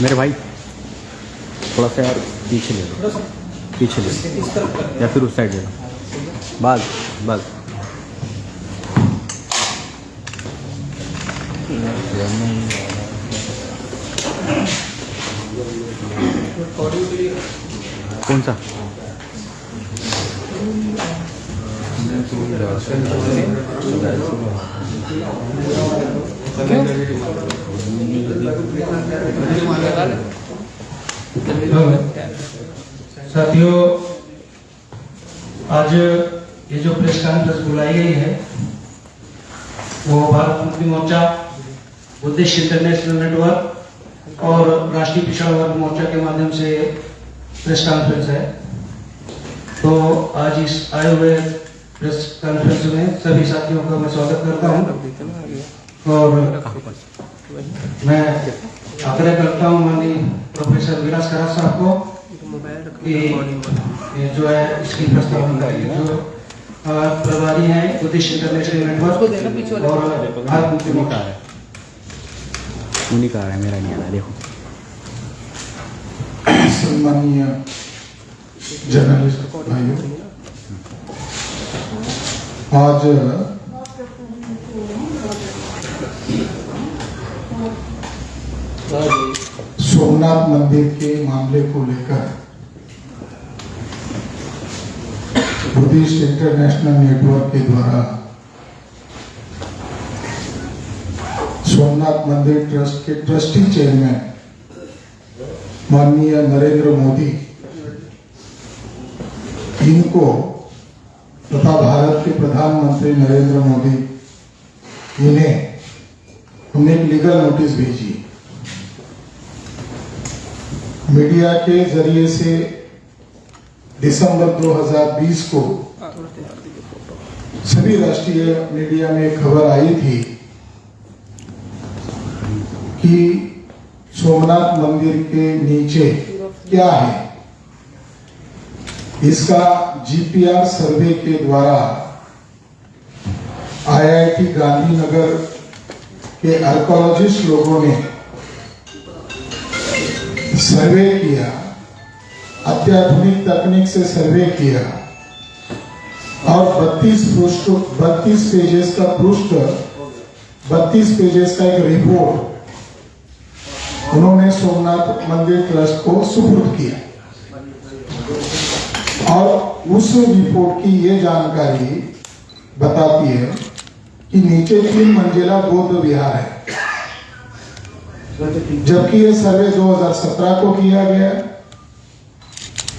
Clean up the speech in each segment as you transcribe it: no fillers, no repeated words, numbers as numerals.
मेरे भाई थोड़ा सा यार पीछे ले लो, पीछे ले लो या फिर उस साइड ले लो। बस बस कौन सा साथियों, आज ये जो प्रेस कॉन्फ्रेंस बुलाई गई है वो Bharat Mukti Morcha, Buddhist international network और राष्ट्रीय पिछड़ा वर्ग मोर्चा के माध्यम से प्रेस कॉन्फ्रेंस है। तो आज इस आए हुए प्रेस कॉन्फ्रेंस में सभी साथियों का मैं स्वागत करता हूं और मैं आग्रह करता हूं माननीय प्रोफेसर विलास खरात साहब को कि जो है इसकी प्रस्तावना जो प्रभारी हैं बुद्धिस्ट इंटरनेशनल नेटवर्क और भारत मुक्ति मोर्चा है। उन्हीं का है, मेरा नहीं आ रहा। देखो सम्मानीय जर्नलिस्ट भाइयों, आज सोमनाथ मंदिर के मामले को लेकर बुद्धिस्ट इंटरनेशनल नेटवर्क के द्वारा सोमनाथ मंदिर ट्रस्ट के ट्रस्टी चेयरमैन माननीय नरेंद्र मोदी इनको तथा भारत के प्रधानमंत्री नरेंद्र मोदी इन्हें हमने एक लीगल नोटिस भेजी। मीडिया के जरिए से दिसंबर 2020 को सभी राष्ट्रीय मीडिया में खबर आई थी कि सोमनाथ मंदिर के नीचे क्या है, इसका जीपीआर सर्वे के द्वारा आईआईटी गांधीनगर के आर्कोलॉजिस्ट लोगों ने सर्वे किया, अत्याधुनिक तकनीक से सर्वे किया और 32 पेजेस का पृष्ठ 32 पेजेस का एक रिपोर्ट उन्होंने सोमनाथ मंदिर ट्रस्ट को सुपुर्द किया और उस रिपोर्ट की ये जानकारी बताती है कि नीचे 3 मंजिला बौद्ध विहार है, जबकि ये सर्वे 2017 को किया गया।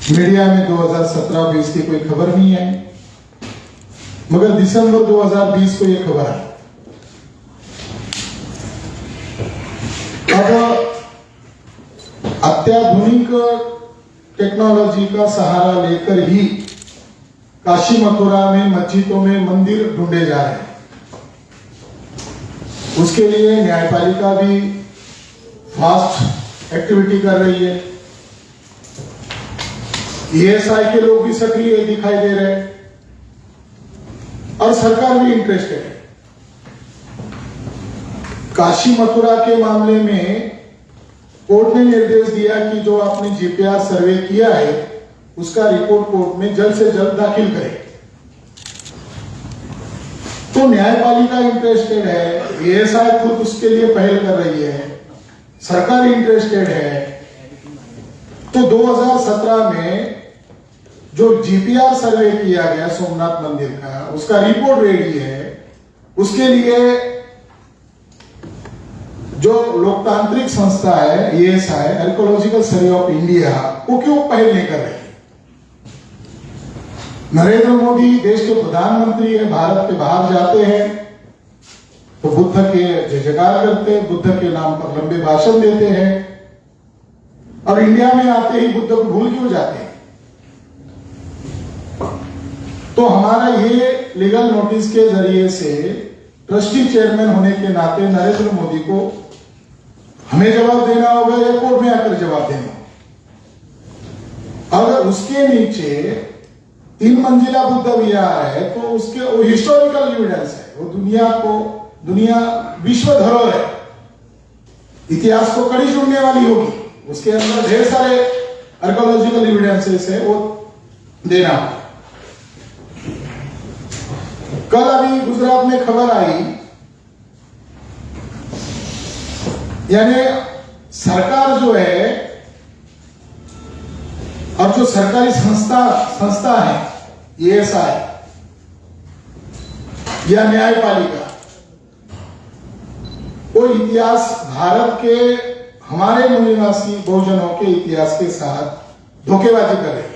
मीडिया में 2017-20 की कोई खबर नहीं है, मगर दिसंबर 2020 को ये खबर आई। अब अत्याधुनिक टेक्नोलॉजी का सहारा लेकर ही काशी मथुरा में मस्जिदों में मंदिर ढूंढे जा रहे हैं। उसके लिए न्यायपालिका भी फास्ट एक्टिविटी कर रही है, ईएसआई के लोग भी सक्रिय दिखाई दे रहे हैं और सरकार भी इंटरेस्टेड है। काशी मथुरा के मामले में कोर्ट ने निर्देश दिया कि जो आपने जीपीआर सर्वे किया है उसका रिपोर्ट कोर्ट में जल्द से जल्द दाखिल करें। तो न्यायपालिका इंटरेस्टेड है, एएसआई खुद उसके लिए पहल कर रही है, सरकार इंटरेस्टेड है। तो 2017 में जो जीपीआर सर्वे किया गया सोमनाथ मंदिर का, उसका रिपोर्ट रेडी है। उसके लिए जो लोकतांत्रिक संस्था है ASI, archaeological survey of India, वो क्यों पहल नहीं कर रही? नरेंद्र मोदी देश के प्रधानमंत्री है, भारत के बाहर जाते हैं तो बुद्ध के जय जयकार करते हैं, बुद्ध के नाम पर लंबे भाषण देते हैं और इंडिया में आते ही बुद्ध को भूल क्यों जाते हैं? तो हमारा ये लीगल नोटिस के जरिए से ट्रस्टी चेयरमैन होने के नाते नरेंद्र मोदी को हमें जवाब देना होगा या कोर्ट में आकर जवाब देना होगा। अगर उसके नीचे 3 मंजिला बुद्ध विहार है तो उसके वो हिस्टोरिकल एविडेंस है, वो दुनिया विश्व धरोहर है। इतिहास को कड़ी जोड़ने वाली होगी, उसके अंदर ढेर सारे आर्कियोलॉजिकल एविडेंसेस है, वो देना। कल अभी गुजरात में खबर आई, यानी सरकार जो है और जो सरकारी संस्था है ESI या न्यायपालिका, वो इतिहास भारत के हमारे मूल निवासी बहुजनों के इतिहास के साथ धोखेबाजी कर रही है।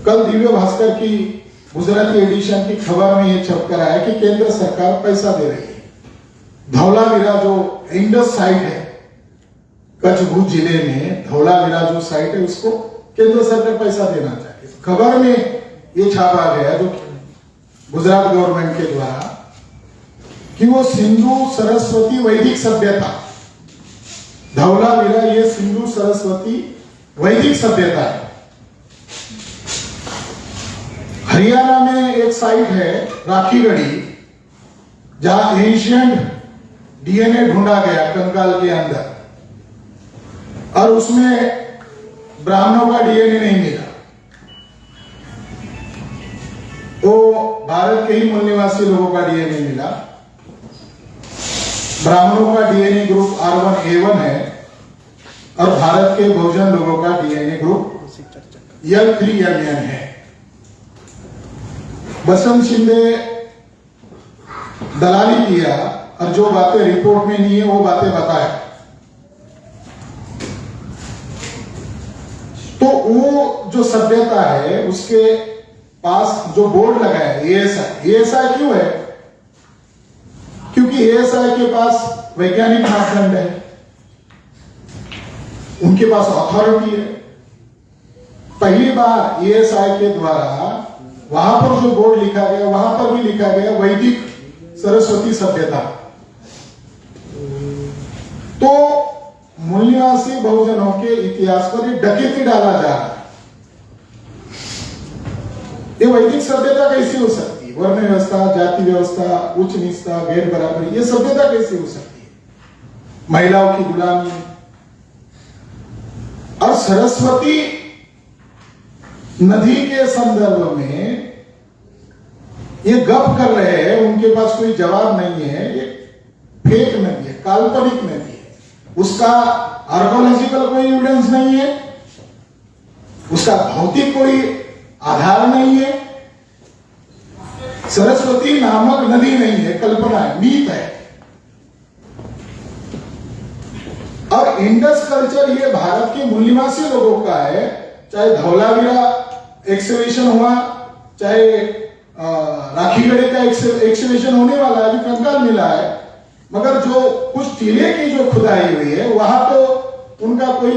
कल दिव्य भास्कर की गुजराती एडिशन की खबर में यह छप कर आया कि केंद्र सरकार पैसा दे रही है। धौलावीरा जो इंडस साइट है कच्छ भुज जिले में, धौलावीरा जो साइट है उसको केंद्र सरकार पैसा देना चाहती है। खबर में ये छापा गया जो गुजरात गवर्नमेंट के द्वारा कि वो सिंधु सरस्वती वैदिक सभ्यता, धौलावीरा ये सिंधु सरस्वती वैदिक सभ्यता है। हरियाणा में एक साइट है राखीगढ़ी, जहां एंशिएंट DNA ढूंढा गया कंकाल के अंदर, और उसमें ब्राह्मणों का DNA नहीं मिला। वो भारत के ही मूल निवासी लोगों का DNA मिला। ब्राह्मणों का DNA ग्रुप R1A1 है और भारत के बहुजन लोगों का DNA ग्रुप L3MN है। बसंत शिंदे दलाली किया और जो बातें रिपोर्ट में नहीं है वो बातें बताया। तो वो जो सभ्यता है उसके पास जो बोर्ड लगा है ESI क्यों है? क्योंकि ESI के पास वैज्ञानिक मापदंड है, उनके पास अथॉरिटी है। पहली बार ESI के द्वारा वहां पर जो बोर्ड लिखा गया, वहां पर भी लिखा गया वैदिक सरस्वती सभ्यता। तो मूल निवासी बहुजनों के इतिहास पर ये डकैती डाला जा रहा है। ये वैदिक सभ्यता कैसी हो सकती है? वर्ण व्यवस्था, जाति व्यवस्था, उच्च नीचता, गैर बराबरी, ये सभ्यता कैसी हो सकती है? महिलाओं की गुलामी। और सरस्वती नदी के संदर्भ में ये गप कर रहे हैं, उनके पास कोई जवाब नहीं है। ये फेक नदी है, काल्पनिक नदी है, उसका आर्कियोलॉजिकल कोई एविडेंस नहीं है, उसका भौतिक कोई आधार नहीं है। सरस्वती नामक नदी नहीं है, कल्पना है, मीत है। और इंडस कल्चर ये भारत के मूल निवासी लोगों का है। चाहे धौलावीरा एक्सकवेशन हुआ, चाहे राखीगढ़ी का एक्सकवेशन होने वाला है, अभी कंकाल मिला है, मगर जो कुछ टीले की जो खुदाई हुई है वहां तो उनका कोई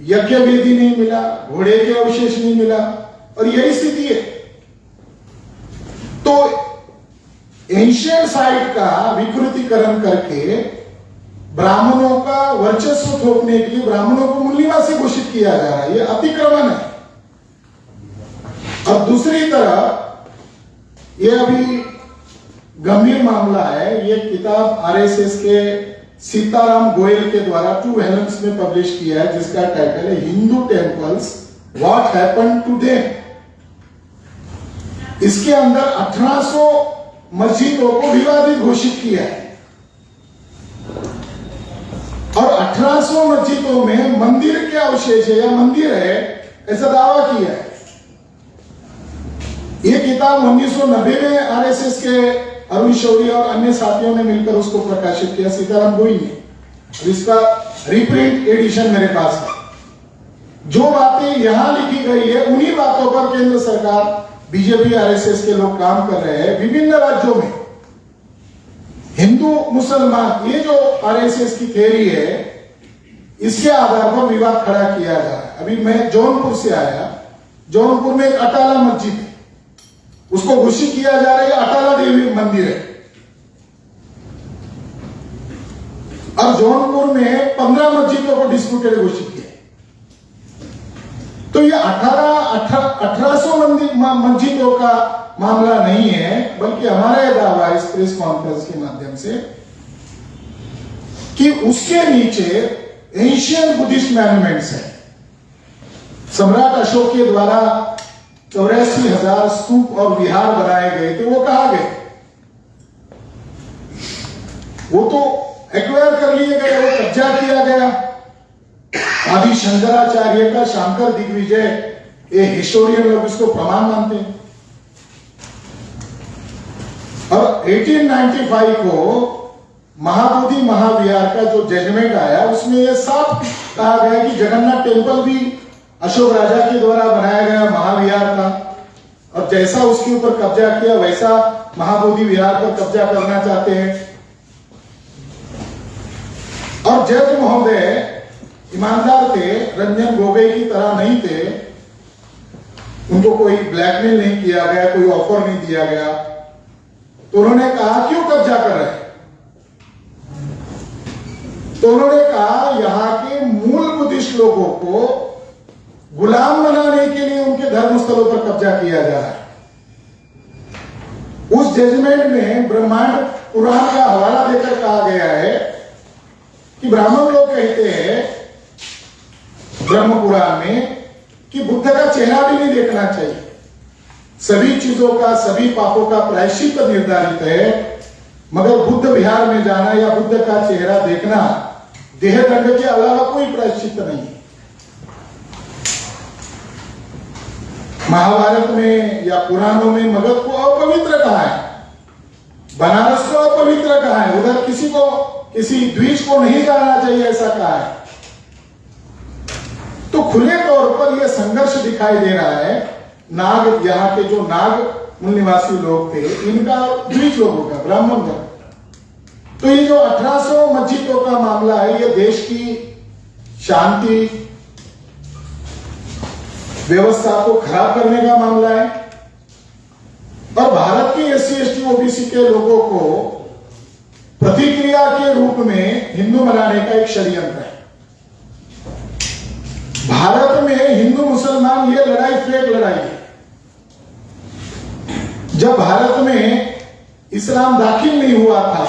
यज्ञ वेदी नहीं मिला, घोड़े के अवशेष नहीं मिला, और यही स्थिति है। तो एंशिएंट साइट का विकृतीकरण करके ब्राह्मणों का वर्चस्व थोपने के लिए ब्राह्मणों को मूल निवासी घोषित किया जा रहा है, यह अतिक्रमण है। और दूसरी तरफ यह अभी गंभीर मामला है। यह किताब RSS के सीताराम गोयल के द्वारा 2 वॉल्यूम्स में पब्लिश किया है, जिसका टाइटल है Hindu temples what happened to them. इसके अंदर 1800 मस्जिदों को विवादित घोषित किया है और 1800 मस्जिदों में मंदिर के अवशेष है या मंदिर है ऐसा दावा किया है। यह किताब 1990 में RSS के अरुण शौरी और अन्य साथियों ने मिलकर उसको प्रकाशित किया, सीताराम गोयल ने। इसका रिप्रिंट एडिशन मेरे पास है। जो बातें यहां लिखी गई है उन्हीं बातों पर केंद्र सरकार, बीजेपी, RSS के लोग काम कर रहे हैं विभिन्न राज्यों में। हिंदू मुसलमान, ये जो RSS की थ्योरी है, इसके आधार पर विवाद खड़ा किया जा रहा है। अभी मैं जौनपुर से आया, जौनपुर में एक अटाला मस्जिद है, उसको घोषित किया जा रहा है अटाला देवी मंदिर है, और जौनपुर में 15 मस्जिदों को डिस्प्यूटेड घोषित किया। तो ये 1800 मस्जिदों का मामला नहीं है, बल्कि हमारा यह दावा इस प्रेस कॉन्फ्रेंस के माध्यम से कि उसके नीचे एशियन बुद्धिस्ट मॉन्यूमेंट्स है। सम्राट अशोक के द्वारा 84,000 स्तूप और विहार बनाए गए थे, वो कहां गए? वो तो एक्वायर कर लिए गए, वो कब्जा किया गया। आदि शंकराचार्य का शांकर दिग्विजय, ये हिस्टोरियन लोग इसको प्रमाण मानते हैं। और 1895 को महाबोधि महाविहार का जो जजमेंट आया, उसमें यह साफ कहा गया कि जगन्नाथ टेम्पल भी अशोक राजा के द्वारा बनाया गया महाविहार था, और जैसा उसके ऊपर कब्जा किया वैसा महाबोधि विहार पर कब्जा करना चाहते हैं। और जज महोदय ईमानदार थे, रंजन गोगोई की तरह नहीं थे। उनको कोई ब्लैकमेल नहीं किया गया, कोई ऑफर नहीं दिया गया। तो उन्होंने कहा क्यों कब्जा कर रहे हैं? तो उन्होंने कहा यहां के मूल बुद्धिस्ट लोगों को गुलाम बनाने के लिए उनके धर्म स्थलों पर कब्जा किया जा रहा है। उस जजमेंट में ब्रह्मांड पुराण का हवाला देकर कहा गया है कि ब्राह्मण लोग कहते हैं ब्रह्म पुराण में कि बुद्ध का चेहरा भी नहीं देखना चाहिए। सभी चीजों का, सभी पापों का प्रायश्चित निर्धारित है, मगर बुद्ध विहार में जाना या बुद्ध का चेहरा देखना देह दंड के अलावा कोई प्रायश्चित नहीं है। महाभारत में या पुराणों में मगध को अपवित्र कहा है, बनारस को अपवित्र कहा है, उधर किसी को किसी द्विज को नहीं जाना चाहिए ऐसा कहा है। तो खुले तौर पर यह संघर्ष दिखाई दे रहा है। नाग, यहाँ के जो नाग मूल निवासी लोग थे, इनका द्विज लोगों का, ब्राह्मण का। तो ये जो 1800 मस्जिदों का मामला है, ये देश की शांति व्यवस्था को खराब करने का मामला है, और भारत के SC ST OBC के लोगों को प्रतिक्रिया के रूप में हिंदू बनाने का एक षड्यंत्र है। भारत में हिंदू मुसलमान ये लड़ाई फेक लड़ाई है। जब भारत में इस्लाम दाखिल नहीं हुआ था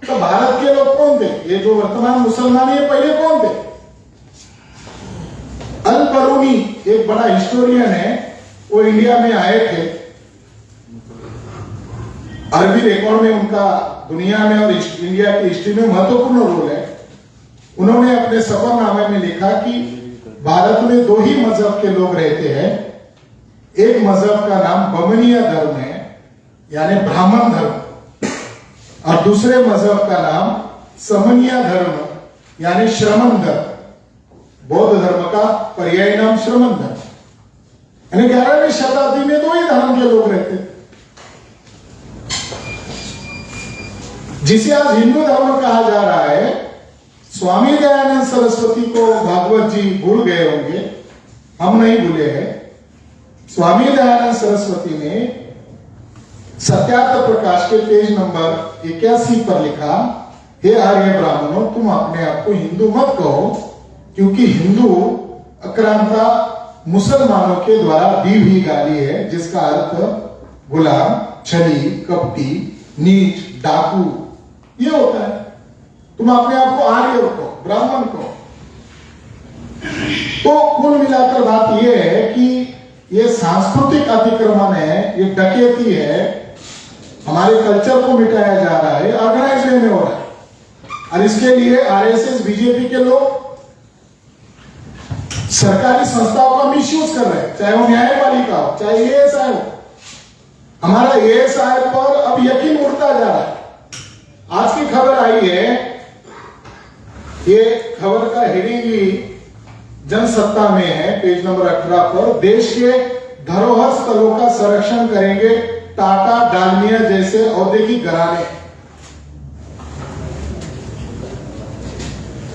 तो भारत के लोग कौन थे? ये जो वर्तमान मुसलमान ये पहले कौन थे? अल बरूनी एक बड़ा हिस्टोरियन है, वो इंडिया में आए थे। अरबी रिकॉर्ड में उनका दुनिया में और इंडिया की हिस्ट्री में महत्वपूर्ण रोल है। उन्होंने अपने सफरनामे में लिखा कि भारत में दो ही मजहब के लोग रहते हैं। एक मजहब का नाम बमनीय धर्म है, यानी ब्राह्मण धर्म, और दूसरे मजहब का नाम समनीय धर्म यानी श्रमण धर्म। बौद्ध धर्म का पर्याय नाम श्रमण धर्म। यानी 11वीं शताब्दी में दो ही धर्म के लोग रहते थे। जिसे आज हिंदू धर्म कहा जा रहा है, स्वामी दयानंद सरस्वती को भागवत जी भूल गए होंगे, हम नहीं भूले हैं। स्वामी दयानंद सरस्वती ने सत्यार्थ प्रकाश के पेज नंबर 81 पर लिखा, हे आर्य ब्राह्मणों, तुम अपने आप को हिंदू मत कहो, क्योंकि हिंदू आक्रांता मुसलमानों के द्वारा दी हुई गाली है, जिसका अर्थ गुलाम, छली, कपटी, नीच, डाकू ये होता है। तुम अपने आप को आर्य रखो, ब्राह्मण को। तो कुल मिलाकर बात यह है कि ये सांस्कृतिक अतिक्रमण है, ये डकैती है, हमारे कल्चर को मिटाया जा रहा है, ऑर्गेनाइज वे में हो रहा है। और इसके लिए RSS बीजेपी के लोग सरकारी संस्थाओं का मिसयूज कर रहे हैं, चाहे वो न्यायपालिका हो, चाहे ASI हो। हमारा ASI पर अब यकीन उठता जा रहा है। आज की खबर आई है, ये खबर का हेडिंग ही जनसत्ता में है, पेज नंबर 18 पर, देश के धरोहर स्थलों का संरक्षण करेंगे टाटा, डालमिया जैसे औद्योगिक घराने।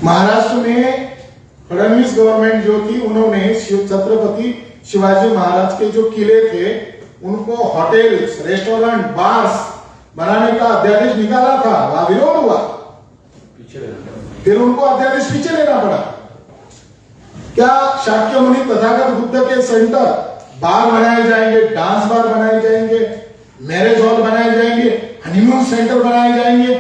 महाराष्ट्र में फडणवीस गवर्नमेंट जो थी, उन्होंने छत्रपति शिवाजी महाराज के जो किले थे उनको होटल्स, रेस्टोरेंट, बार्स बनाने का अध्यादेश निकाला था, वहां विरोध हुआ, फिर उनको अध्यादेश पीछे लेना पड़ा। क्या शाक्यमुनि तथागत बुद्ध के सेंटर बार बनाए जाएंगे, डांस बार बनाए जाएंगे, मैरिज हॉल बनाए जाएंगे, हनीमून सेंटर बनाए जाएंगे?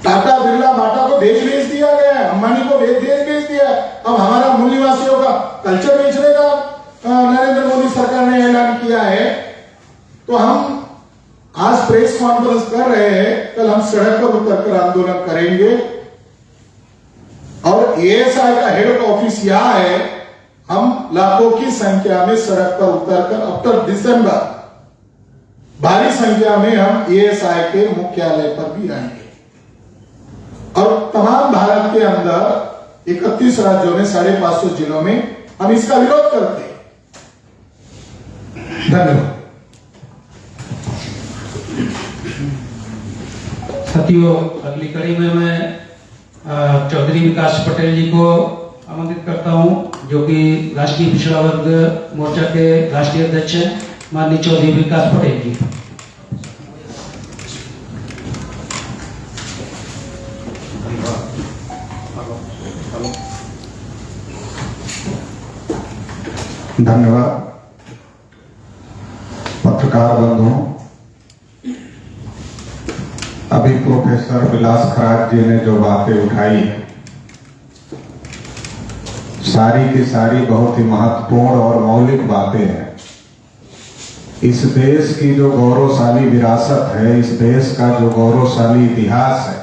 टाटा बिरला बाटा को देश बेच दिया गया है, अंबानी को देश बेच दिया है। अब हमारा मूल निवासियों का कल्चर बेचने का नरेंद्र मोदी सरकार ने ऐलान किया है। तो हम आज प्रेस कॉन्फ्रेंस कर रहे हैं, कल हम सड़क पर उतरकर आंदोलन करेंगे। और एएसआई का हेड ऑफिस यहां है, हम लाखों की संख्या में सड़क पर उतरकर अब तक दिसंबर भारी संख्या में हम एएसआई के मुख्यालय पर भी आएंगे। और तमाम भारत के अंदर 31 राज्यों में 550 जिलों में हम इसका विरोध करते हैं। धन्यवाद। साथियों, अगली कड़ी में मैं चौधरी विकास पटेल जी को आमंत्रित करता हूं, जो कि राष्ट्रीय पिछड़ा वर्ग मोर्चा के राष्ट्रीय अध्यक्ष हैं, माननीय चौधरी विकास पटेल जी। धन्यवाद। पत्रकार बंधुओं, अभी प्रोफेसर विलास खराज जी ने जो बातें उठाई सारी की सारी बहुत ही महत्वपूर्ण और मौलिक बातें हैं। इस देश की जो गौरवशाली विरासत है, इस देश का जो गौरवशाली इतिहास है,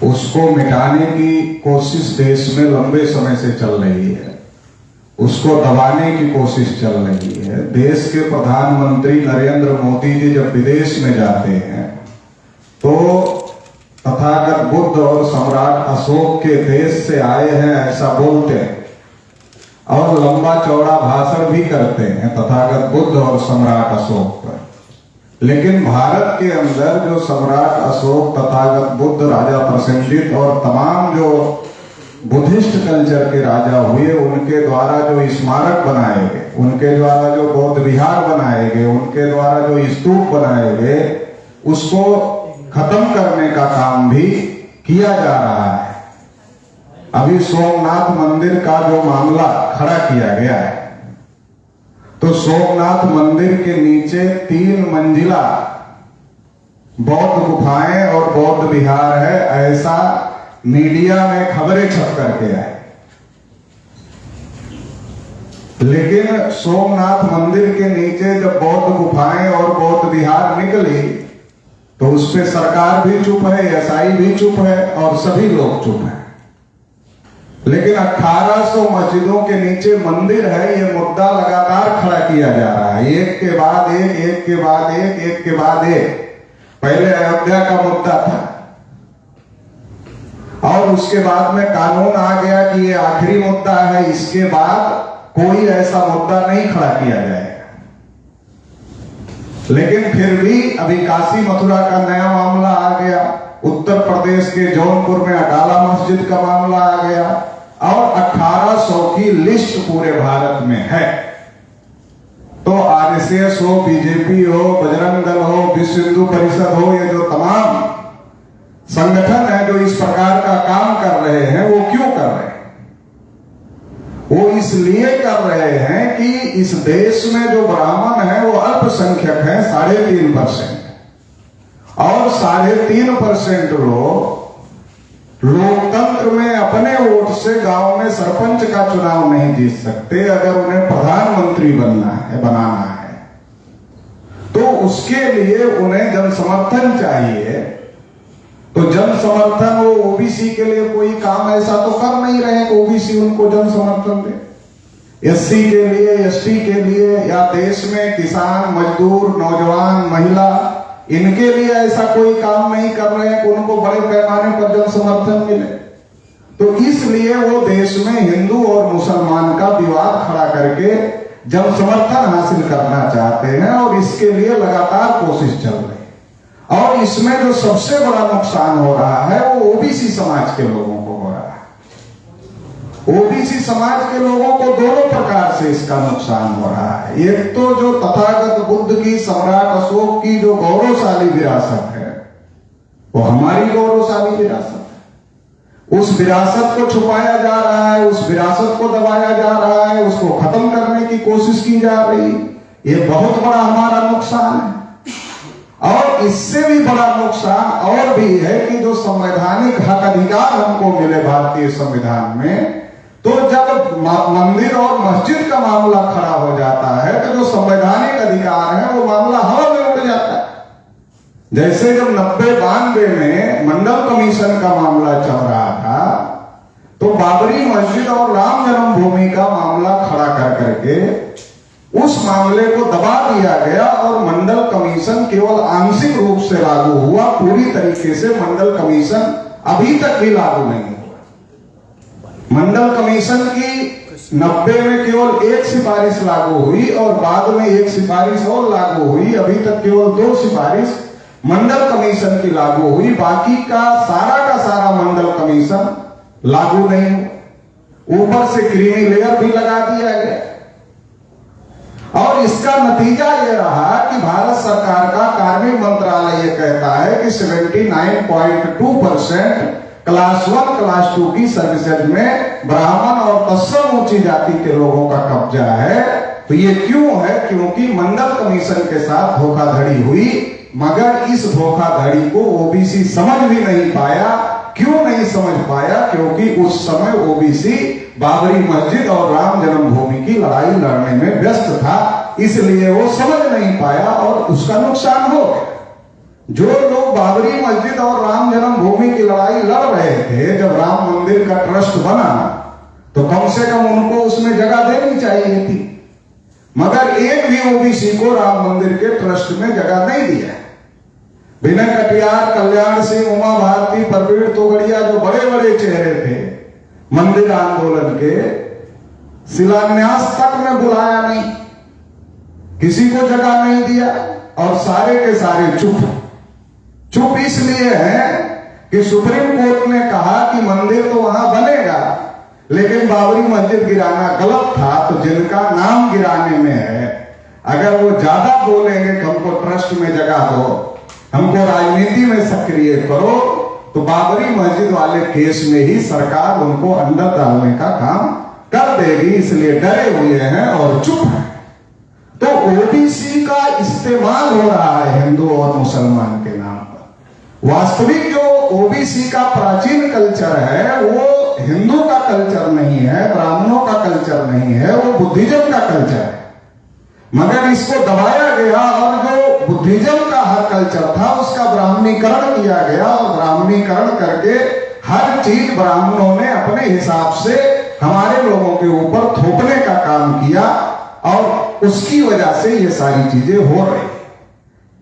उसको मिटाने की कोशिश देश में लंबे समय से चल रही है, उसको दबाने की कोशिश चल रही है। देश के प्रधानमंत्री नरेंद्र मोदी जी जब विदेश में जाते हैं तो तथागत बुद्ध और सम्राट अशोक के देश से आए हैं ऐसा बोलते हैं और लंबा चौड़ा भाषण भी करते हैं तथागत बुद्ध और सम्राट अशोक पर। लेकिन भारत के अंदर जो सम्राट अशोक, तथागत बुद्ध, राजा प्रसेनजित और तमाम जो बुद्धिस्ट कल्चर के राजा हुए, उनके द्वारा जो स्मारक बनाए गए, उनके द्वारा जो बौद्ध विहार बनाए गए, उनके द्वारा जो स्तूप बनाए गए, उसको खत्म करने का काम भी किया जा रहा है। अभी सोमनाथ मंदिर का जो मामला खड़ा किया गया है, तो सोमनाथ मंदिर के नीचे 3 मंजिला बौद्ध गुफाएं और बौद्ध विहार है, ऐसा मीडिया में खबरें छप करके आए। लेकिन सोमनाथ मंदिर के नीचे जब बौद्ध गुफाएं और बौद्ध विहार निकली तो उस पे सरकार भी चुप है, एसआई भी चुप है और सभी लोग चुप हैं। लेकिन 1800 मस्जिदों के नीचे मंदिर है, ये मुद्दा लगातार खड़ा किया जा रहा है, एक के बाद एक, एक के बाद एक, एक के बाद एक। पहले अयोध्या का मुद्दा था और उसके बाद में कानून आ गया कि ये आखिरी मुद्दा है, इसके बाद कोई ऐसा मुद्दा नहीं खड़ा किया जाएगा। लेकिन फिर भी अभी काशी मथुरा का नया मामला आ गया, उत्तर प्रदेश के जौनपुर में अटाला मस्जिद का मामला आ गया और 1800 की लिस्ट पूरे भारत में है। तो आरएसएस हो, बीजेपी हो, बजरंग दल हो, विश्व हिंदू परिषद हो, ये जो तमाम संगठन है जो इस प्रकार का काम कर रहे हैं, वो क्यों कर रहे हैं? वो इसलिए कर रहे हैं कि इस देश में जो ब्राह्मण है वो अल्पसंख्यक है, 3.5%, और 3.5% लोग लोकतंत्र में अपने वोट से गांव में सरपंच का चुनाव नहीं जीत सकते। अगर उन्हें प्रधानमंत्री बनाना है तो उसके लिए उन्हें जन समर्थन चाहिए। तो जन समर्थन, वो ओबीसी के लिए कोई काम ऐसा तो कर नहीं रहे कि ओबीसी उनको जन समर्थन दे। एससी के लिए, एसटी के लिए, या देश में किसान, मजदूर, नौजवान, महिला, इनके लिए ऐसा कोई काम नहीं कर रहे हैं कि उनको बड़े पैमाने पर जन समर्थन मिले। तो इसलिए वो देश में हिंदू और मुसलमान का विवाद खड़ा करके जन समर्थन हासिल करना चाहते हैं और इसके लिए लगातार कोशिश चल रही है। और इसमें जो सबसे बड़ा नुकसान हो रहा है वो ओबीसी समाज के लोगों को हो रहा है। ओबीसी समाज के लोगों को दोनों प्रकार से इसका नुकसान हो रहा है। एक तो जो तथागत बुद्ध की, सम्राट अशोक की जो गौरवशाली विरासत है, वो हमारी गौरवशाली विरासत है, उस विरासत को छुपाया जा रहा है, उस विरासत को दबाया जा रहा है, उसको खत्म करने की कोशिश की जा रही है। ये बहुत बड़ा हमारा नुकसान है। और और इससे भी बड़ा नुकसान और भी है कि जो संवैधानिक हक अधिकार हमको मिले भारतीय संविधान में, तो जब मंदिर और मस्जिद का मामला खड़ा हो जाता है तो जो संवैधानिक अधिकार है वो मामला हवा में उड़ जाता है। जैसे जब 90-92 में मंडल कमीशन का मामला चल रहा था, तो बाबरी मस्जिद और राम जन्मभूमि का मामला खड़ा कर करके उस मामले को दबा दिया गया और मंडल कमीशन केवल आंशिक रूप से लागू हुआ, पूरी तरीके से मंडल कमीशन अभी तक भी लागू नहीं हुआ। मंडल कमीशन की 90 में केवल एक सिफारिश लागू हुई और बाद में एक सिफारिश और लागू हुई। अभी तक केवल 2 सिफारिश मंडल कमीशन की लागू हुई, बाकी का सारा मंडल कमीशन लागू नहीं हुआ। ऊपर से क्रीमी लेयर भी लगा दिया गया और इसका नतीजा यह रहा कि भारत सरकार का कार्मिक मंत्रालय यह कहता है कि 79.2% क्लास 1 क्लास 2 की सर्विसेज में ब्राह्मण और तत्सम ऊंची जाति के लोगों का कब्जा है। तो ये क्यों है? क्योंकि मंडल कमीशन के साथ धोखाधड़ी हुई, मगर इस धोखाधड़ी को ओबीसी समझ भी नहीं पाया। क्यों नहीं समझ पाया? क्योंकि उस समय ओबीसी बाबरी मस्जिद और राम जन्मभूमि की लड़ाई लड़ने में व्यस्त था, इसलिए वो समझ नहीं पाया और उसका नुकसान हो गया। जो लोग बाबरी मस्जिद और राम जन्मभूमि की लड़ाई लड़ रहे थे, जब राम मंदिर का ट्रस्ट बना तो कम से कम उनको उसमें जगह देनी चाहिए थी, मगर एक भी ओबीसी को राम मंदिर के ट्रस्ट में जगह नहीं दिया। विनय कटियार, कल्याण सिंह, उमा भारती, परवीर तोगड़िया, जो बड़े बड़े चेहरे थे मंदिर आंदोलन के, शिलान्यास तक में बुलाया नहीं, किसी को जगह नहीं दिया और सारे के सारे चुप इसलिए है कि सुप्रीम कोर्ट ने कहा कि मंदिर तो वहां बनेगा, लेकिन बाबरी मस्जिद गिराना गलत था। तो जिनका नाम गिराने में है, अगर वो ज्यादा बोलेंगे कि हमको ट्रस्ट में जगह दो, हमको राजनीति में सक्रिय करो, तो बाबरी मस्जिद वाले केस में ही सरकार उनको अंदर डालने का काम कर देगी, इसलिए डरे हुए हैं और चुप हैं। तो ओबीसी का इस्तेमाल हो रहा है हिंदू और मुसलमान के नाम पर। वास्तविक जो ओबीसी का प्राचीन कल्चर है वो हिंदू का कल्चर नहीं है, ब्राह्मणों का कल्चर नहीं है, वो बुद्धिज्म का कल्चर है, मगर इसको दबाया गया और जो बुद्धिज्म का हर कल्चर था उसका ब्राह्मणीकरण किया गया और ब्राह्मणीकरण करके हर चीज ब्राह्मणों ने अपने हिसाब से हमारे लोगों के ऊपर थोपने का काम किया और उसकी वजह से ये सारी चीजें हो रही।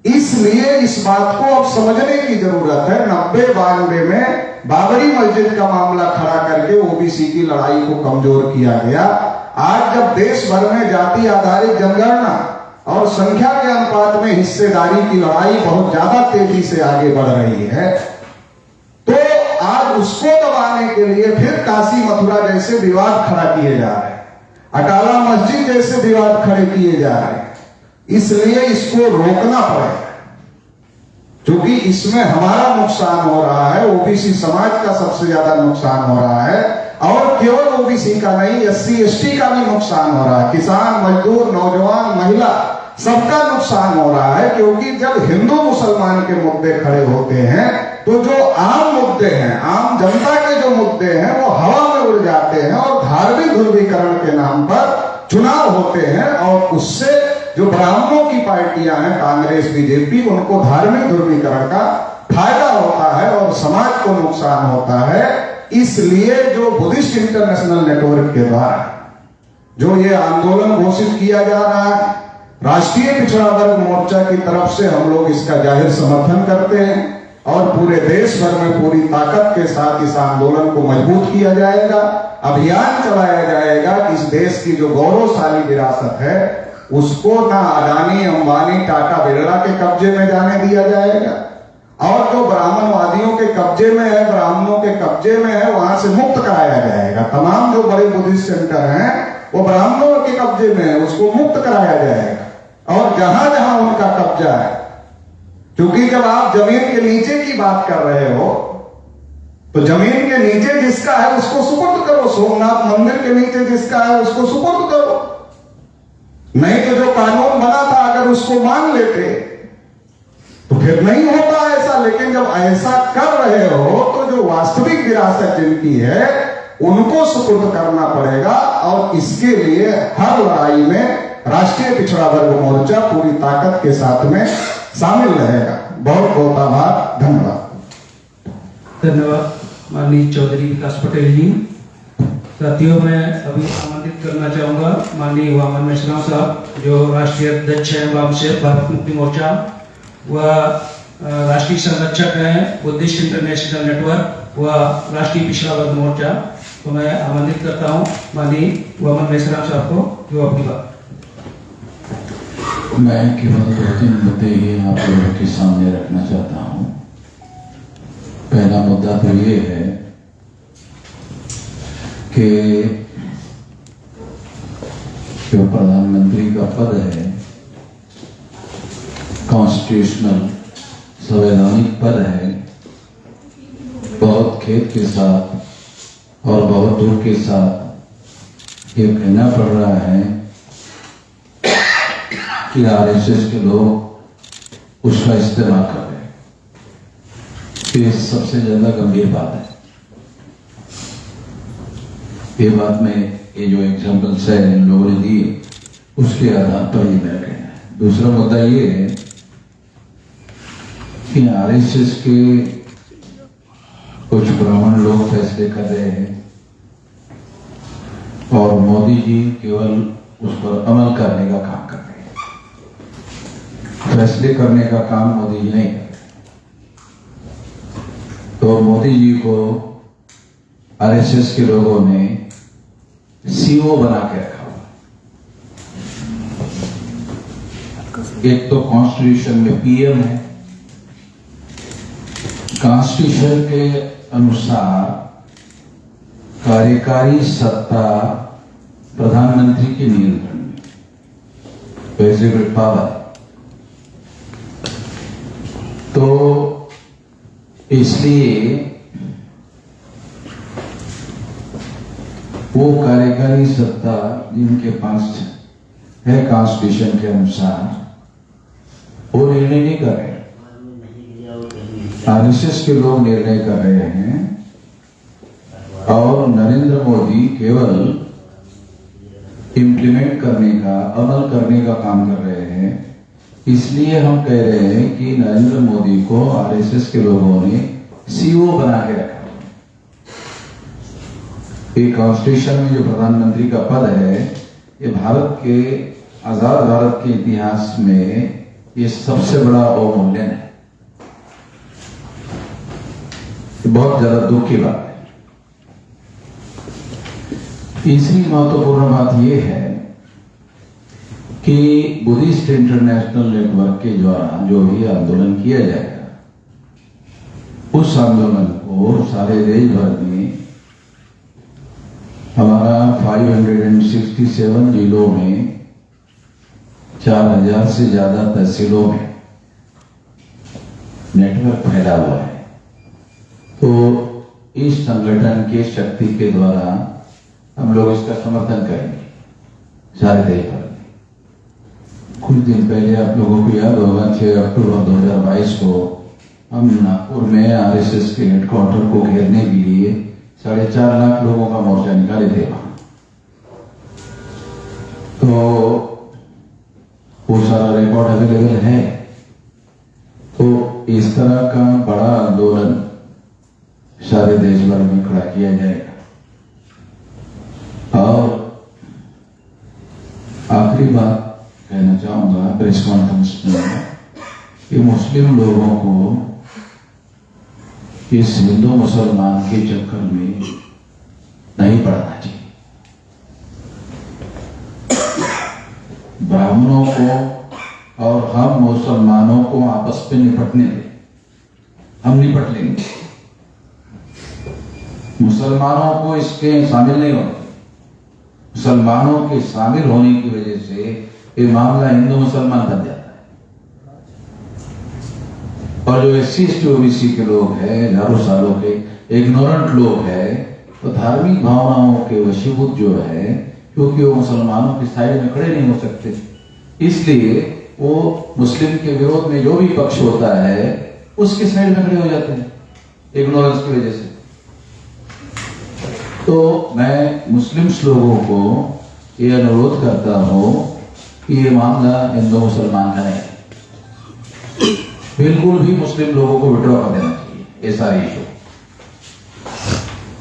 इसलिए इस बात को अब समझने की जरूरत है। 90-92 में बाबरी मस्जिद का मामला खड़ा करके ओबीसी की लड़ाई को कमजोर किया गया। आज जब देश भर में जाति आधारित जनगणना और संख्या के अनुपात में हिस्सेदारी की लड़ाई बहुत ज्यादा तेजी से आगे बढ़ रही है, तो आज उसको दबाने के लिए फिर काशी मथुरा जैसे विवाद खड़ा किए जा रहे हैं, अटाला मस्जिद जैसे विवाद खड़े किए जा रहे हैं। इसलिए इसको रोकना पड़ेगा, क्योंकि इसमें हमारा नुकसान हो रहा है, ओबीसी समाज का सबसे ज्यादा नुकसान हो रहा है और केवल ओबीसी का नहीं, एससी एसटी का भी नुकसान हो रहा है, किसान, मजदूर, नौजवान, महिला, सबका नुकसान हो रहा है। क्योंकि जब हिंदू मुसलमान के मुद्दे खड़े होते हैं तो जो आम मुद्दे हैं, आम जनता के जो मुद्दे हैं वो हवा में उड़ जाते हैं और धार्मिक ध्रुवीकरण के नाम पर चुनाव होते हैं और उससे जो ब्राह्मणों की पार्टियां हैं, कांग्रेस, बीजेपी, उनको धार्मिक ध्रुवीकरण का फायदा होता है और समाज को नुकसान होता है। इसलिए जो बुद्धिस्ट इंटरनेशनल नेटवर्क के द्वारा जो ये आंदोलन घोषित किया जा रहा है, राष्ट्रीय पिछड़ा वर्ग मोर्चा की तरफ से हम लोग इसका जाहिर समर्थन करते हैं और पूरे देश भर में पूरी ताकत के साथ इस आंदोलन को मजबूत किया जाएगा। अभियान चलाया जाएगा कि इस देश की जो गौरवशाली विरासत है उसको ना अडानी, अंबानी, टाटा, बिरला के कब्जे में जाने दिया जाएगा और जो ब्राह्मणवादियों के कब्जे में है, ब्राह्मणों के कब्जे में है, वहां से मुक्त कराया जाएगा। तमाम जो बड़े बुद्धिस्ट सेंटर हैं वो ब्राह्मणों के कब्जे में है, उसको मुक्त कराया जाएगा। और जहां जहां उनका कब्जा है, क्योंकि जब आप जमीन के नीचे की बात कर रहे हो तो जमीन के नीचे जिसका है उसको सुपुर्द करो, सोमनाथ मंदिर के नीचे जिसका है उसको सुपुर्द करो। नहीं तो जो कानून बना था अगर उसको मान लेते तो फिर नहीं होता ऐसा। लेकिन जब ऐसा कर रहे हो तो जो वास्तविक विरासत जिनकी है उनको सुपुर्द करना पड़ेगा, और इसके लिए हर लड़ाई में राष्ट्रीय पिछड़ा वर्ग मोर्चा पूरी ताकत के साथ में शामिल रहेगा। बहुत बहुत आभार, धन्यवाद। धन्यवाद माननीय चौधरी विकास पटेल जी। साथियों, मैं अभी आमंत्रित करना चाहूंगा माननीय वामन मेश्राम साहब, जो राष्ट्रीय अध्यक्ष हैं वाम से भारत मुक्ति मोर्चा, वह राष्ट्रीय संरक्षक हैं बुद्धिस्ट इंटरनेशनल नेटवर्क व राष्ट्रीय पिछड़ा वर्ग मोर्चा। तो मैं आमंत्रित करता हूं माननीय वामन मेश्राम साहब को, जो अपनी बात। मैं केवल 2-3 मुद्दे ही आप लोगों के सामने रखना चाहता हूं। पहला मुद्दा तो ये है कि जो प्रधानमंत्री का पद है, कॉन्स्टिट्यूशनल संवैधानिक पद है, बहुत खेद के साथ और बहुत दुख के साथ ये कहना पड़ रहा है कि आरएसएस के लोग उसका इस्तेमाल कर रहे हैं। ये सबसे ज्यादा गंभीर बात है। ये बात में ये जो एग्जाम्पल्स है इन लोगों ने दिए उसके आधार पर ये मैं कहना है। दूसरा मुद्दा ये है कि आरएसएस के कुछ ब्राह्मण लोग फैसले कर रहे हैं और मोदी जी केवल उस पर अमल करने का काम कर रहे हैं। फैसले करने का काम मोदी जी नहीं कर रहे। तो मोदी जी को आरएसएस के लोगों ने सीओ बना के रखा हुआ। एक तो कॉन्स्टिट्यूशन में पीएम है। कॉन्स्टिट्यूशन के अनुसार कार्यकारी सत्ता प्रधानमंत्री के नियंत्रण में, एग्जीक्यूटिव पावर। तो इसलिए वो कार्यकारी सत्ता जिनके पास है कॉन्स्टिट्यूशन के अनुसार, वो निर्णय नहीं कर रहे। आरएसएस के लोग निर्णय कर रहे हैं और नरेंद्र मोदी केवल इम्प्लीमेंट करने का, अमल करने का काम कर रहे हैं। इसलिए हम कह रहे हैं कि नरेंद्र मोदी को आरएसएस के लोगों ने सीओ बना के रखा। ये कॉन्स्टिट्यूशन में जो प्रधानमंत्री का पद है, ये भारत के आजाद भारत के इतिहास में ये सबसे बड़ा अवमूल्यन है। बहुत ज्यादा दुख की बात है। तीसरी महत्वपूर्ण बात यह है कि बुद्धिस्ट इंटरनेशनल नेटवर्क के द्वारा जो भी आंदोलन किया जाएगा, उस आंदोलन को सारे देश भर में हमारा 567 जिलों में 4000 से ज्यादा तहसीलों में नेटवर्क फैला हुआ है। तो इस संगठन के शक्ति के द्वारा हम लोग इसका समर्थन करेंगे सारे देश भर में। कुछ दिन पहले आप लोगों को याद होगा 6 अक्टूबर 2022 को हम नागपुर में आरएसएस के हेडक्वार्टर को घेरने के लिए 4.5 लाख लोगों का मोर्चा निकाले थे वहां। तो वो सारा रिकॉर्ड अवेलेबल है। तो इस तरह का बड़ा आंदोलन सारे देश भर में खड़ा किया जाएगा। और आखिरी बात कहना चाहूंगा प्रेस कॉन्फ्रेंस में कि मुस्लिम लोगों को इस हिंदू मुसलमान के चक्कर में नहीं पड़ना चाहिए। ब्राह्मणों को और हम मुसलमानों को आपस में निपटने दें, हम निपट लेंगे। मुसलमानों को इसके शामिल नहीं होने। मुसलमानों के शामिल होने की वजह से ये मामला हिंदू मुसलमान बन जाता है। और जो SC OBC के लोग हैं, हजारों सालों के इग्नोरेंट लोग हैं, तो धार्मिक भावनाओं के वशीभूत जो है, क्योंकि वो मुसलमानों की साइड में खड़े नहीं हो सकते, इसलिए वो मुस्लिम के विरोध में जो भी पक्ष होता है उसके साइड में खड़े हो जाते हैं इग्नोरेंस की वजह से। तो मैं मुस्लिम लोगों को ये अनुरोध करता हूं कि ये मामला हिंदू मुसलमान का नहीं, बिल्कुल भी मुस्लिम लोगों को विड्रॉ कर देना चाहिए ये सारी इशू,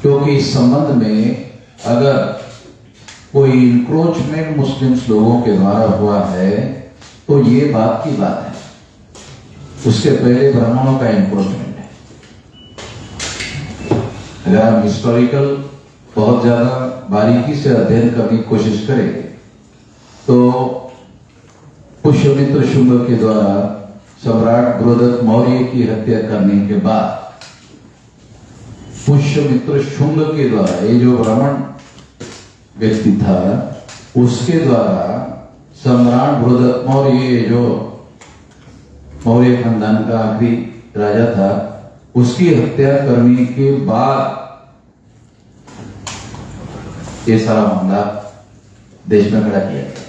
क्योंकि इस संबंध में अगर कोई इंक्रोचमेंट मुस्लिम लोगों के द्वारा हुआ है तो ये बात की बात है, उसके पहले ब्राह्मणों का इंक्रोचमेंट है। अगर हम हिस्टोरिकल बहुत ज्यादा बारीकी से अध्ययन करने की कोशिश करें तो पुष्यमित्र शुंग के द्वारा सम्राट बृहदत्त मौर्य की हत्या करने के बाद पुष्यमित्र शुंग के द्वारा, ये जो ब्राह्मण व्यक्ति था उसके द्वारा सम्राट बृहदत्त मौर्य, जो मौर्य खानदान का आखिरी राजा था, उसकी हत्या करने के बाद ये सारा मामला देश में खड़ा किया गया।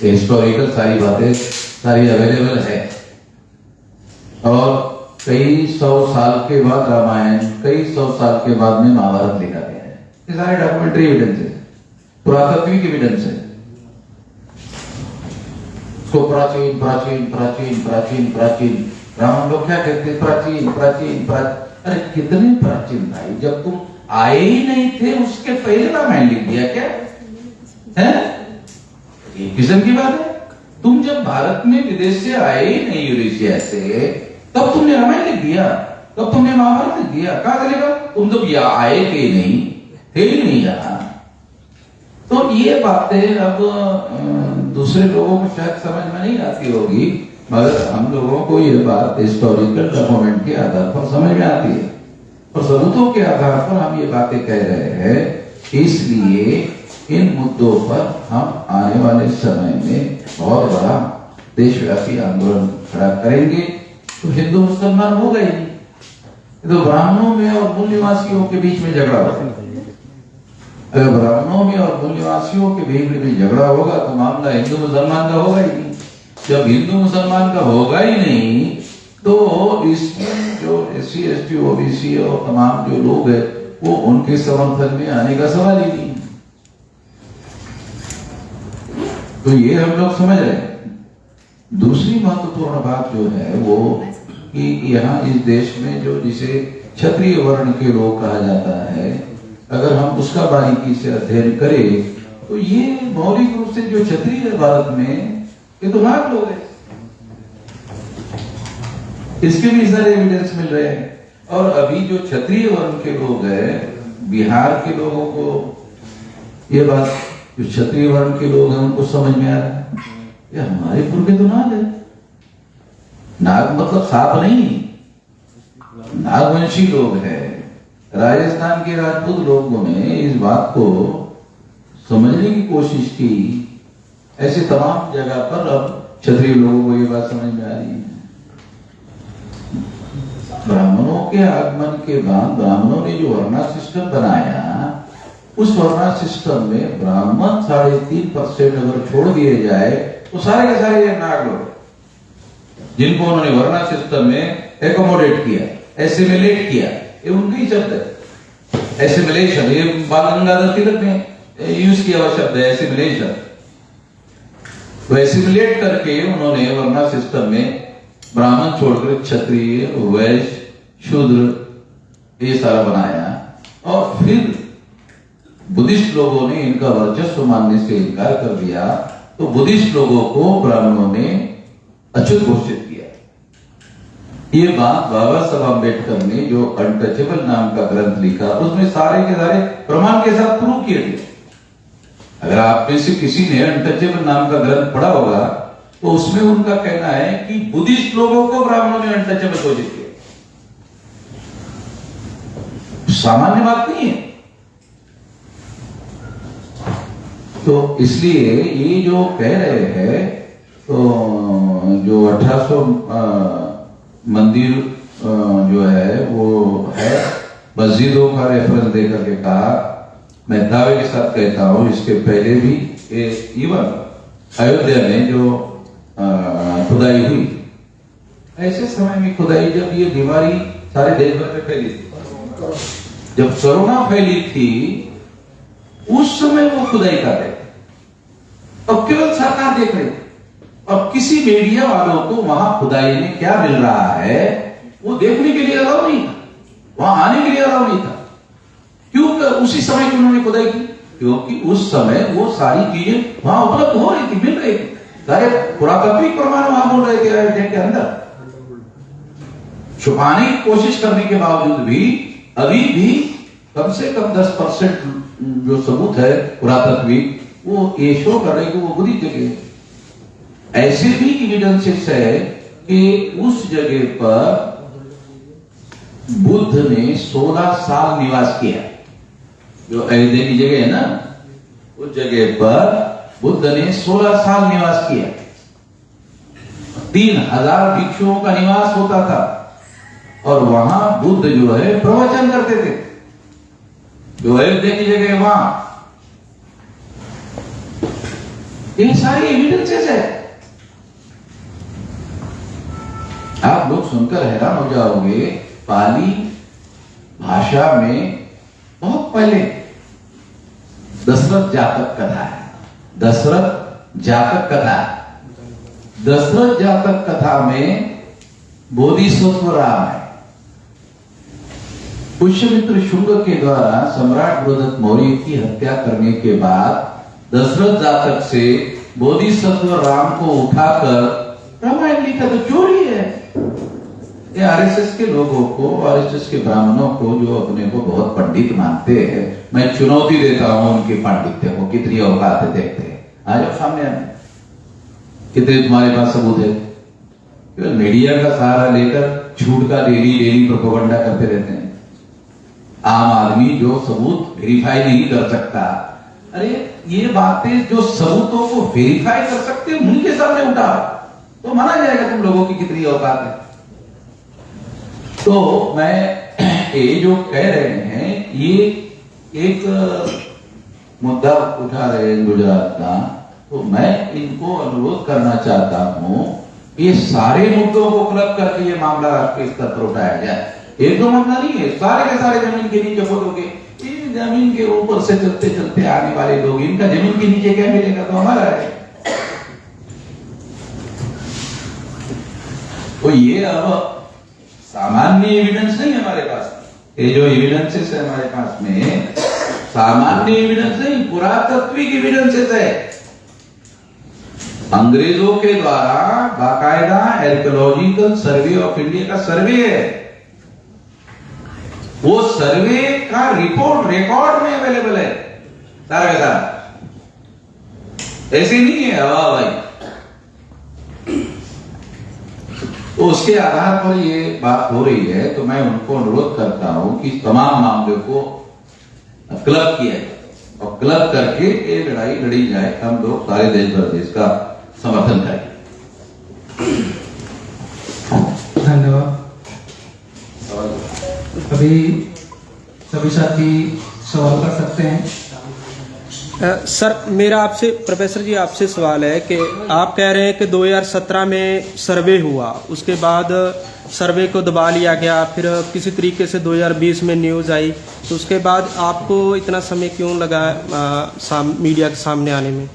हिस्टोरिकल सारी बातें सारी अवेलेबल है और कई सौ साल के बाद रामायण, कई सौ साल के बाद में महाभारत लिखा गया है। ये सारे डॉक्यूमेंट्री एविडेंस है, पुरातात्विक एविडेंस है। उसको प्राचीन प्राचीन प्राचीन प्राचीन प्राचीन राम लोग क्या कहते हैं, प्राचीन प्राचीन प्राचीन। अरे कितने प्राचीन भाई, जब तुम आए ही नहीं थे उसके पहले रामायण लिख दिया क्या है? ये किस्म की बात है। तुम जब भारत में विदेश से आए ही नहीं यूरेशिया से, तब तुमने रामायण लिख दिया, तब तुमने महाभारत लिख दिया। कहां चलेगा? तुम तो यहाँ आए थे नहीं, थे ही नहीं यहाँ। तो ये बातें अब दूसरे लोगों को शायद समझ में नहीं आती होगी, मगर हम लोगों को ये बात हिस्टोरिकल डॉक्यूमेंट के आधार पर समझ में आती है और सबूतों के आधार पर हम ये बातें कह रहे हैं। इसलिए इन मुद्दों पर हम आने वाले समय में बहुत बड़ा देशव्यापी आंदोलन खड़ा करेंगे। तो हिंदू मुसलमान हो गए, तो ब्राह्मणों में और मूल निवासियों के बीच में झगड़ा होगा। अगर ब्राह्मणों में और मूल निवासियों के बीच में झगड़ा होगा तो मामला हिंदू मुसलमान का होगा ही नहीं। जब हिंदू मुसलमान का होगा ही नहीं तो इसमें जो SC ST OBC और तमाम जो लोग हैं वो उनके समर्थन में आने का सवाल ही नहीं। तो ये हम लोग समझ रहे हैं। दूसरी महत्वपूर्ण बात जो है वो कि यहाँ इस देश में जो जिसे क्षत्रिय वर्ण के लोग कहा जाता है, अगर हम उसका बारीकी से अध्ययन करें तो ये मौलिक रूप से जो क्षत्रिय भारत में ये तो लाख लोग हैं, इसके भी सारे एविडेंस मिल रहे हैं। और अभी जो क्षत्रिय वर्ण के लोग हैं, बिहार के लोगों को ये बात, जो क्षत्रिय वर्ण के लोग हैं उनको समझ में आ रहा है ये हमारे पूर्व तो नाग है। नाग मतलब सांप नहीं, नागवंशी लोग हैं। राजस्थान के राजपूत लोगों ने इस बात को समझने की कोशिश की। ऐसे तमाम जगह पर अब क्षत्रिय लोगों को ये बात समझ में आ रही है। ब्राह्मणों के आगमन के बाद ब्राह्मणों ने जो वर्णा सिस्टम बनाया, उस वर्णा सिस्टम में ब्राह्मण 3.5% अगर छोड़ दिए जाए तो सारे के सारे नाग लोग जिनको उन्होंने वर्णा सिस्टम में एकोमोडेट किया, एसिमिलेट किया, ये उनके ही शब्द है। एसिमिलेशन, ये बाल गंगाधर तिलक ने यूज किया हुआ शब्द है एसिमिलेशन। तो एसिमिलेट करके उन्होंने वर्णा सिस्टम में ब्राह्मण छोड़कर क्षत्रिय, वैश्य, शूद्र ये सारा बनाया। और फिर बुद्धिस्ट लोगों ने इनका वर्चस्व मानने से इनकार कर दिया, तो बुद्धिस्ट लोगों को ब्राह्मणों ने अच्युत घोषित किया। ये बात बाबा साहब अम्बेडकर ने जो अनटचेबल नाम का ग्रंथ लिखा, उसमें सारे के सारे प्रमाण के साथ प्रूव किए थे। अगर आप में से किसी ने अनटचेबल नाम का ग्रंथ पढ़ा होगा तो उसमें उनका कहना है कि बुद्धिस्ट लोगों को ब्राह्मणों ने अनटचेबल घोषित किया। सामान्य बात नहीं है। तो इसलिए ये जो कह रहे हैं, तो जो 1800 मंदिर जो है वो है, मस्जिदों का रेफरेंस देकर के कहा। मैं दावे के साथ कहता हूं इसके पहले भी इवन अयोध्या में जो खुदाई हुई। ऐसे समय में खुदाई, जब ये बीमारी सारे देश भर में फैली थी, जब कोरोना फैली थी, उस समय वो खुदाई कर रहे थे और केवल सरकार देख रही थी और किसी मीडिया वालों को वहां खुदाई में क्या मिल रहा है वो देखने के लिए अलाउ नहीं था, वहां आने के लिए अलाउ नहीं था। क्यों उसी समय उन्होंने खुदाई की? क्योंकि उस समय वो सारी चीजें वहां उपलब्ध हो रही थी, मिल रही थी, सारे पुरातात्विक प्रमाण वहां बोल रहे थे अयोध्या के अंदर। छुपाने की कोशिश करने के बावजूद भी अभी भी कम से कम 10% जो सबूत है पुरातात्विक, वो ये शो कर रहे कि वो बुरी जगह है। ऐसे भी एविडेंसेस है कि उस जगह पर बुद्ध ने 16 साल निवास किया। जो अयोध्या की जगह है ना, उस जगह पर बुद्ध ने 16 साल निवास किया। 3000 भिक्षुओं का निवास होता था और वहां बुद्ध जो है प्रवचन करते थे। जो अयोध्या की जगह है वहां, ये सारी एविडेंसेस है। आप लोग सुनकर हैरान हो जाओगे, पाली भाषा में बहुत पहले दशरथ जातक कथा है। दशरथ जातक कथा, दशरथ जातक कथा में बोधिसत्व राम है। पुष्यमित्र शुंग के द्वारा सम्राट बृहदत्त मौर्य की हत्या करने के बाद दशरथ जातक से बोधिसत्व राम को उठाकर रामायण लिखा। तो चोरी है। ये आरएसएस के लोगों को, आरएसएस के ब्राह्मणों को जो अपने को बहुत पंडित मानते हैं, मैं चुनौती देता हूं उनके पांडित्य को। कितनी औकात है देखते हैं, आ जाओ सामने आने। कितने तुम्हारे पास सबूत है? केवल मीडिया का सहारा लेकर झूठ का डेली प्रोपेगेंडा करते रहते हैं। आम आदमी जो सबूत वेरीफाई नहीं कर सकता, अरे ये बातें जो सबूतों को वेरीफाई कर सकते हैं उनके सामने उठा तो माना जाएगा तुम लोगों की कितनी औकात है। तो मैं ये जो कह रहे हैं, ये एक मुद्दा उठा रहे हैं गुजरात का, तो मैं इनको अनुरोध करना चाहता हूं, ये सारे मुद्दों को क्लब करके ये मामला राष्ट्रीय स्तर पर उठाया जाए। एक दो मामला नहीं है, सारे के सारे जमीन के नीचे खोदोगे, इन जमीन के ऊपर से चलते चलते आने वाले लोग, इनका जमीन के नीचे क्या मिलेगा? तो हमारा है। तो ये अब सामान्य एविडेंस नहीं हमारे पास। ये जो एविडेंसेस है हमारे पास में, सामान्य एविडेंस नहीं, पुरातात्विक एविडेंसेस है। अंग्रेजों के द्वारा बाकायदा आर्कियोलॉजिकल सर्वे ऑफ इंडिया का सर्वे है। वो सर्वे का रिपोर्ट रिकॉर्ड में अवेलेबल है सारा का सारा, ऐसे नहीं है हवा भाई। तो उसके आधार पर ये बात हो रही है। तो मैं उनको अनुरोध करता हूं कि तमाम मामलों को क्लब किया जाए और क्लब करके ये लड़ाई लड़ी जाए। हम लोग सारे देश भर देश का समर्थन करें। धन्यवाद। अभी सभी साथी सवाल कर सकते हैं। सर, मेरा आपसे, प्रोफेसर जी आपसे सवाल है कि आप कह रहे हैं कि 2017 में सर्वे हुआ, उसके बाद सर्वे को दबा लिया गया, फिर किसी तरीके से 2020 में न्यूज़ आई, तो उसके बाद आपको इतना समय क्यों लगा मीडिया के सामने आने में?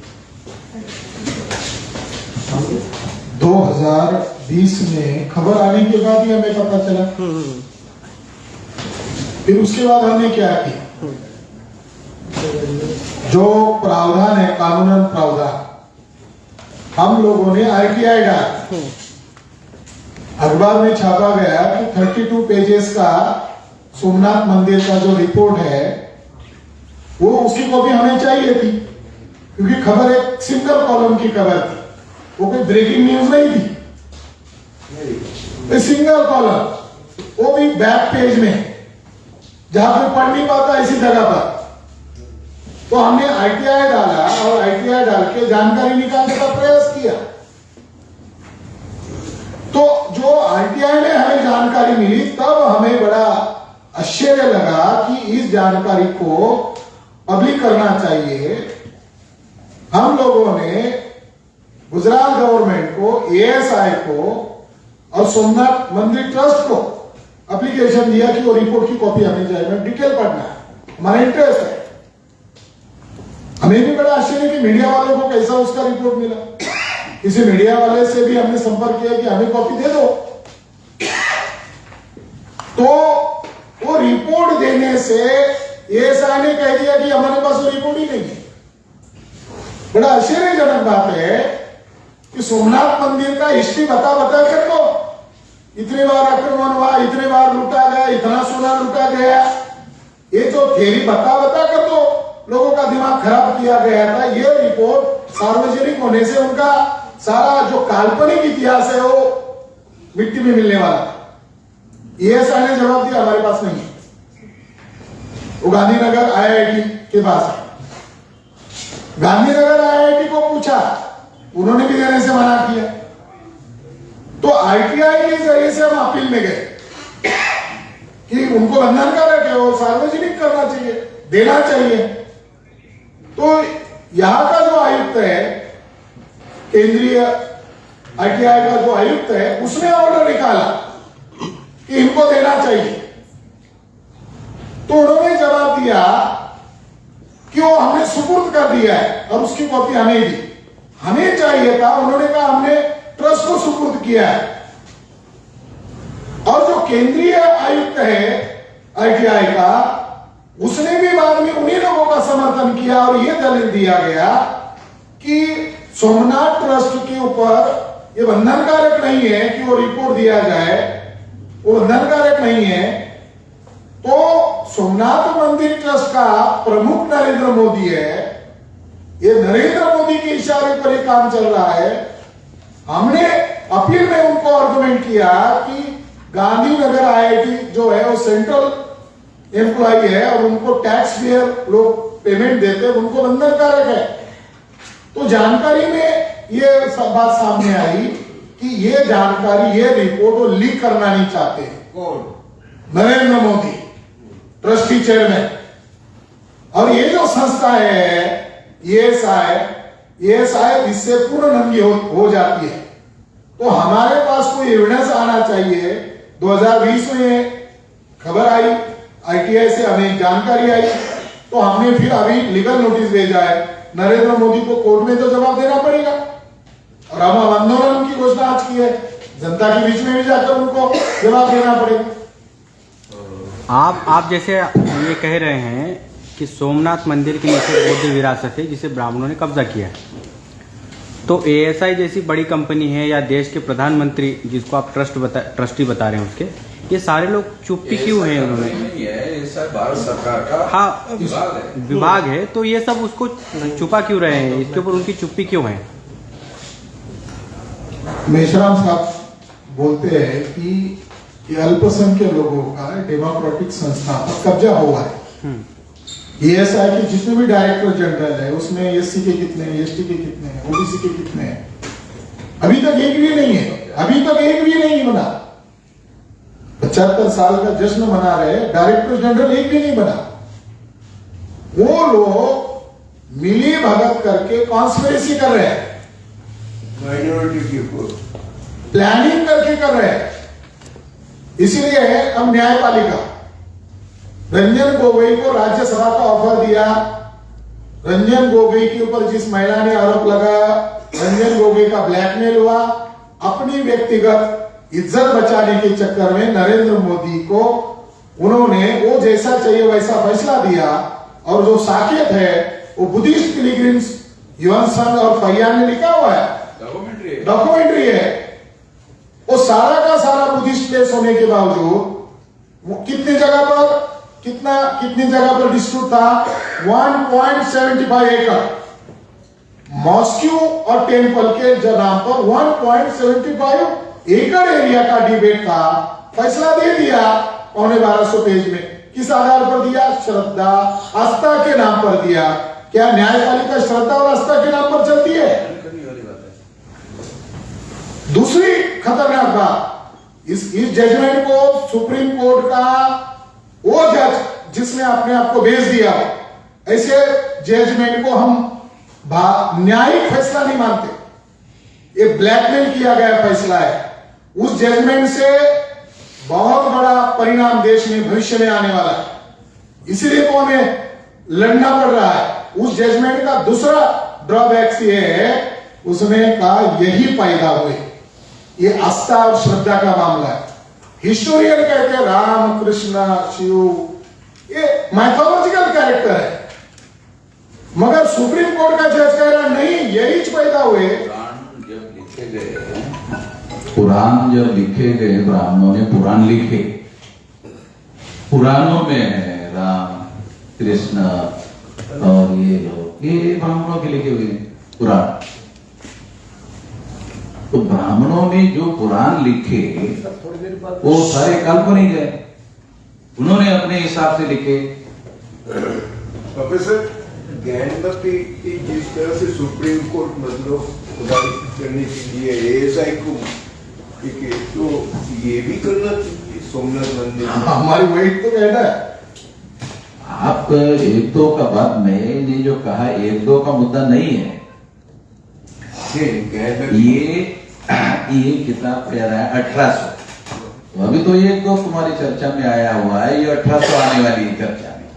2020 में खबर आने के बाद ही हमें पता चला। फिर उसके बाद हमने क्या किया? जो प्रावधान है, कानूनन प्रावधान, हम लोगों ने आरटीआई डाला। अखबार में छापा गया कि 32 पेजेस का सोमनाथ मंदिर का जो रिपोर्ट है, वो उसकी कॉपी हमें चाहिए थी, क्योंकि खबर एक सिंगल कॉलम की खबर थी, वो कोई ब्रेकिंग न्यूज नहीं थी। सिंगल कॉलम, वो भी बैक पेज में, जहां पे पढ़ नहीं पाता ऐसी जगह पर। तो हमने आईटीआई डाला और आईटीआई डाल के जानकारी निकालने का प्रयास किया। तो जो आईटीआई में हमें जानकारी मिली, तब हमें बड़ा आश्चर्य लगा कि इस जानकारी को पब्लिक करना चाहिए। हम लोगों ने गुजरात गवर्नमेंट को, एएसआई को और सोमनाथ मंदिर ट्रस्ट को एप्लीकेशन दिया कि वो रिपोर्ट की कॉपी हमें चाहिए, हमें डिटेल पढ़ना है, हमारा इंटरेस्ट है। हमें भी बड़ा आश्चर्य कि मीडिया वालों को कैसा उसका रिपोर्ट मिला। किसी मीडिया वाले से भी हमने संपर्क किया कि हमें कॉपी दे दो, तो वो रिपोर्ट देने से एएसआई ने कह दिया कि हमारे पास वो रिपोर्ट ही नहीं है। बड़ा आश्चर्यजनक बात है कि सोमनाथ मंदिर का हिस्ट्री बता कर दो, इतनी बार आक्रमण हुआ, इतने बार लूटा गया, इतना सोना लूटा गया, ये जो थ्योरी बता कर दो, लोगों का दिमाग खराब किया गया था। ये रिपोर्ट सार्वजनिक होने से उनका सारा जो काल्पनिक इतिहास है वो मिट्टी में मिलने वाला। एएसआई ने जवाब दिया हमारे पास नहीं है, वो गांधीनगर आईआईटी के पास है। गांधीनगर आईआईटी को पूछा, उन्होंने भी देने से मना किया। तो आईटीआई के जरिए से हम अपील में गए कि उनको बंधनकारक है, वो सार्वजनिक करना चाहिए, देना चाहिए। तो यहां का जो आयुक्त है, केंद्रीय आईटीआई का जो आयुक्त है, उसने ऑर्डर निकाला कि इनको देना चाहिए। तो उन्होंने जवाब दिया कि वो हमने सुपुर्द कर दिया है और उसकी कॉपी हमें दी, हमें चाहिए था। उन्होंने कहा हमने ट्रस्ट को सुपुर्द किया है। और जो केंद्रीय आयुक्त है आईटीआई का, उसने भी बाद में उन्हीं लोगों का समर्थन किया और यह दलील दिया गया कि सोमनाथ ट्रस्ट के ऊपर यह बंधनकारक नहीं है कि वो रिपोर्ट दिया जाए, वो बंधनकारक नहीं है। तो सोमनाथ मंदिर ट्रस्ट का प्रमुख नरेंद्र मोदी है, ये नरेंद्र मोदी के इशारे पर यह काम चल रहा है। हमने अपील में उनको आर्गुमेंट किया कि गांधीनगर आईआईटी जो है वो सेंट्रल एम्प्लॉय है और उनको टैक्स पेयर लोग पेमेंट देते हैं, उनको बंधनकारक है। तो जानकारी में ये बात सामने आई कि ये जानकारी, ये रिपोर्ट वो लीक करना नहीं चाहते। Narendra Modi trustee chairman. और ये जो संस्था है एएसआई इससे पूर्ण नंगी हो जाती है। तो हमारे पास कोई एविडेंस आना चाहिए। 2020 में खबर आई, आईटीआई से हमें जानकारी आई, तो हमने फिर अभी लीगल नोटिस भेजा है। नरेंद्र मोदी को कोर्ट में तो जवाब देना पड़ेगा और हम आंदोलन की घोषणा आज की है, जनता के बीच में भी जाकर उनको जवाब देना पड़ेगा। आप जैसे ये कह रहे हैं कि सोमनाथ मंदिर के नीचे बौद्ध विरासत है जिसे ब्राह्मणों ने कब्जा किया है, तो एएसआई जैसी बड़ी कंपनी है या देश के प्रधानमंत्री जिसको आप ट्रस्टी बता रहे हैं उसके, ये सारे लोग चुप्पी क्यों हैं? उन्होंने भारत सरकार का हाँ विभाग है, तो ये सब उसको छुपा क्यों रहे हैं? इसके ऊपर उनकी चुप्पी क्यों है? मेश्राम साहब बोलते हैं कि ये अल्पसंख्यक लोगों का डेमोक्रेटिक संस्था पर कब्जा हुआ है। एएसआई के जितने भी डायरेक्टर जनरल है उसमें एससी के कितने हैं, एसटी के कितने हैं, ओबीसी के कितने हैं, अभी तक एक भी नहीं है, अभी तक एक भी नहीं बना। 75 साल का जश्न मना रहे, डायरेक्टर जनरल एक भी नहीं बना। वो लोग मिली भगत करके कॉन्स्पिरेसी कर रहे हैं, माइनॉरिटी के ऊपर प्लानिंग करके कर रहे हैं। इसीलिए अब न्यायपालिका रंजन गोगोई को राज्यसभा का ऑफर दिया। रंजन गोगोई के ऊपर जिस महिला ने आरोप लगाया, रंजन गोगोई का ब्लैकमेल हुआ। अपनी व्यक्तिगत इज्जत बचाने के चक्कर में नरेंद्र मोदी को उन्होंने वो जैसा चाहिए वैसा फैसला दिया। और जो साकेत है वो बुद्धिस्ट पिलग्रिम्स युवन संघ और फैयान ने लिखा हुआ है, डॉक्यूमेंट्री है। वो सारा का सारा बुद्धिस्ट प्लेस होने के बावजूद वो कितनी जगह पर डिस्ट्रिक्ट था, 1.75 एकड़ मॉस्क्यू और टेम्पल के नाम पर 1.75 एकड़ एरिया का डिबेट था। फैसला दे दिया 1250 पेज में। किस आधार पर दिया? श्रद्धा आस्था के नाम पर दिया। क्या न्यायपालिका श्रद्धा और आस्था के नाम पर चलती है? दूसरी खतरनाक बात, इस जजमेंट को सुप्रीम कोर्ट का वो जज जिसने अपने आप को भेज दिया, ऐसे जजमेंट को हम न्यायिक फैसला नहीं मानते। ये ब्लैकमेल किया गया फैसला है। उस जजमेंट से बहुत बड़ा परिणाम देश में भविष्य में आने वाला है, इसीलिए तो हमें लड़ना पड़ रहा है। उस जजमेंट का दूसरा ड्रॉबैक्स ये है, उसमें का यही पैदा हुए, ये आस्था और श्रद्धा का मामला है। हिस्टोरियन कहते हैं राम कृष्ण शिव, ये माइथोलॉजिकल कैरेक्टर है, मगर सुप्रीम कोर्ट का जज कह रहा नहीं, यही पैदा हुए। पुराण जब लिखे गए, ब्राह्मणों ने पुराण लिखे, पुराणों में राम कृष्ण और ये ब्राह्मणों के लिखे हुए पुराण। तो ब्राह्मणों ने जो पुराण लिखे वो सारे काल्पनिक है, उन्होंने अपने हिसाब से लिखे। प्रोफेसर ज्ञानमती की जिस तरह से सुप्रीम कोर्ट मतलब करने के लिए एएसआई को, ठीक है, तो ये भी करना चाहिए सोमनाथ मंदिर। हमारी वही तो कहना है। आप एक दो का बात, मैंने जो कहा एक दो का मुद्दा नहीं है। ये किताब कह रहा है 1800, तो अभी तो एक दो तुम्हारी चर्चा में आया हुआ है, ये 1800 आने वाली है चर्चा में।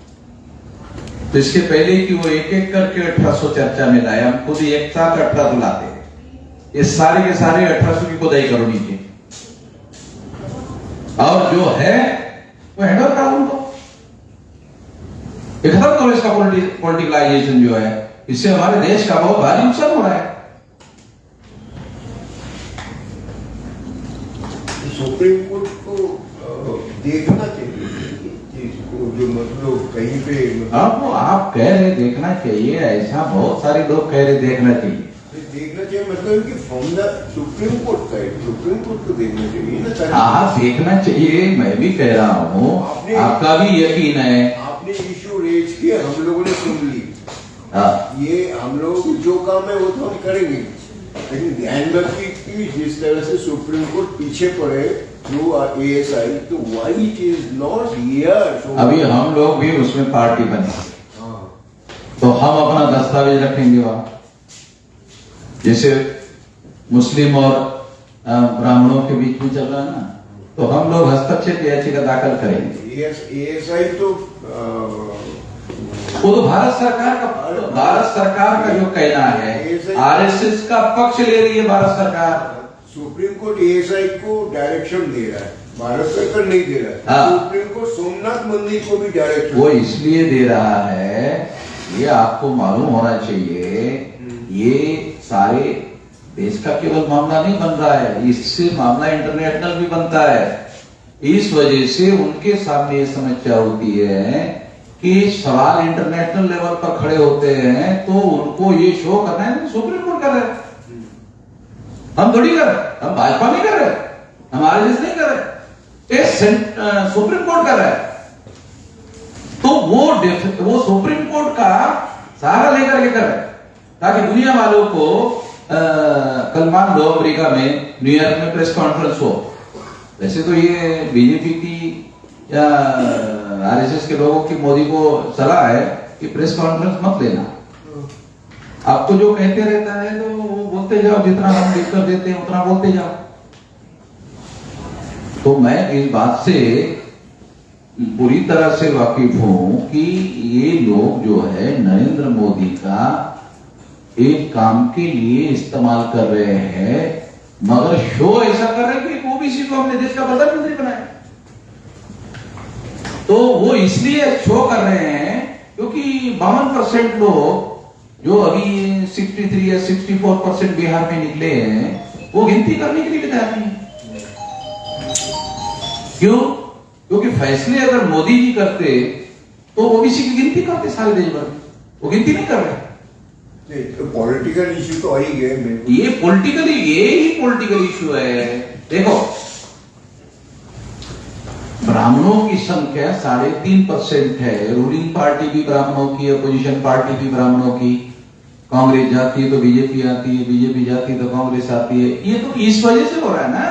तो इसके पहले कि वो एक एक करके 1800 चर्चा में लाए, हम खुद एक साथ 1800 लाते हैं। ये सारे के सारे 1800 की खुदाई करो नीचे, और जो है वो हैंडल करो उनको, खत्म करो इसका पॉलिटिकलाइजेशन जो है। इससे हमारे देश का बहुत भारी नुकसान हो रहा है। सुप्रीम कोर्ट को देखना चाहिए इसको, जो मतलब कहीं पे आप कह रहे देखना चाहिए, ऐसा बहुत सारे लोग कह रहे देखना चाहिए। देखना चाहिए मतलब कि फ्रॉम द सुप्रीम कोर्ट का, सुप्रीम कोर्ट को देखना चाहिए ना। हाँ देखना चाहिए, मैं भी कह रहा हूँ, आपका भी यकीन है। आपने इशू रेज किया, हम लोगों ने सुन ली। हाँ, ये हम लोग जो काम है वो तो हम करेंगे, लेकिन ध्यान रखिए कि जिस तरह से सुप्रीम कोर्ट पीछे पड़े थ्रू एएसआई, तो why it is not here. अभी हम लोग भी उसमें पार्टी बने, तो हम अपना दस्तावेज रखेंगे वहां। जैसे मुस्लिम और ब्राह्मणों के बीच में चल रहा है ना, तो हम लोग हस्तक्षेप याचिका दाखिल करेंगे। एएसआई तो वो तो भारत सरकार का जो कहना है, आरएसएस का पक्ष ले रही है भारत सरकार। सुप्रीम कोर्ट एएसआई को डायरेक्शन दे रहा है, भारत सरकार नहीं दे रहा है। हाँ। सुप्रीम कोर्ट सोमनाथ मंदिर को भी डायरेक्शन वो इसलिए दे रहा है, ये आपको मालूम होना चाहिए, ये सारे देश का केवल मामला नहीं बन रहा है, इससे मामला इंटरनेशनल भी बनता है। इस वजह से उनके सामने ये समस्या होती है कि सवाल इंटरनेशनल लेवल पर खड़े होते हैं, तो उनको ये शो करना है सुप्रीम कोर्ट कर रहे हैं, हम थोड़ी कर रहे, हम भाजपा नहीं कर रहे, हम आरएसएस नहीं कर रहे, सुप्रीम कोर्ट कर रहा है। तो वो सुप्रीम कोर्ट का सहारा लेकर के कर रहे हैं, ताकि दुनिया वालों को कल मान लो अमेरिका में न्यूयॉर्क में प्रेस कॉन्फ्रेंस हो। वैसे तो ये बीजेपी की या आरएसएस के लोगों की मोदी को सलाह है कि प्रेस कॉन्फ्रेंस मत लेना, आपको जो कहते रहता है तो वो बोलते जाओ, जितना हम लिख कर देते हैं उतना बोलते जाओ। तो मैं इस बात से पूरी तरह से वाकिफ हूं कि ये लोग जो है नरेंद्र मोदी का एक काम के लिए इस्तेमाल कर रहे हैं, मगर शो ऐसा कर रहे हैं कि ओबीसी को अपने देश का प्रधानमंत्री बनाया। तो वो इसलिए शो कर रहे हैं क्योंकि 52% लोग जो अभी 63 या 64% बिहार में निकले हैं, वो गिनती करने के लिए तैयार नहीं। क्यों? क्योंकि फैसले अगर मोदी जी करते तो ओबीसी की गिनती करते सारे देश भर में, वो गिनती नहीं कर रहे। तो पॉलिटिकल इशू तो आई गए, ये ही पॉलिटिकल इशू है। देखो, ब्राह्मणों की संख्या 3.5% है, रूलिंग पार्टी भी ब्राह्मणों की, अपोजिशन पार्टी भी ब्राह्मणों की, कांग्रेस जाती है तो बीजेपी आती है, बीजेपी जाती है तो कांग्रेस आती है। ये तो इस वजह से हो रहा है ना,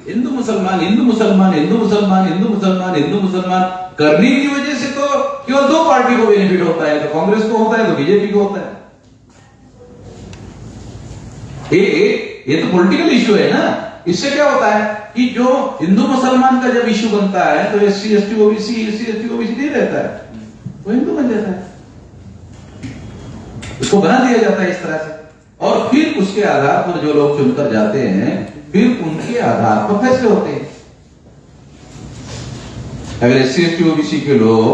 हिंदू मुसलमान हिंदू मुसलमान हिंदू मुसलमान हिंदू मुसलमान हिंदू मुसलमान करने की वजह से तो केवल दो पार्टी को बेनिफिट होता है, तो कांग्रेस को होता है तो बीजेपी को होता है। ये तो पॉलिटिकल इश्यू है ना। इससे क्या होता है कि जो हिंदू मुसलमान का जब इश्यू बनता है तो SC ST OBC नहीं रहता है, वो हिंदू बन जाता है, उसको बना दिया जाता है इस तरह से। और फिर उसके आधार पर जो लोग चुनकर जाते हैं फिर उनके आधार पर फैसले होते हैं। अगर SC ST OBC के लोग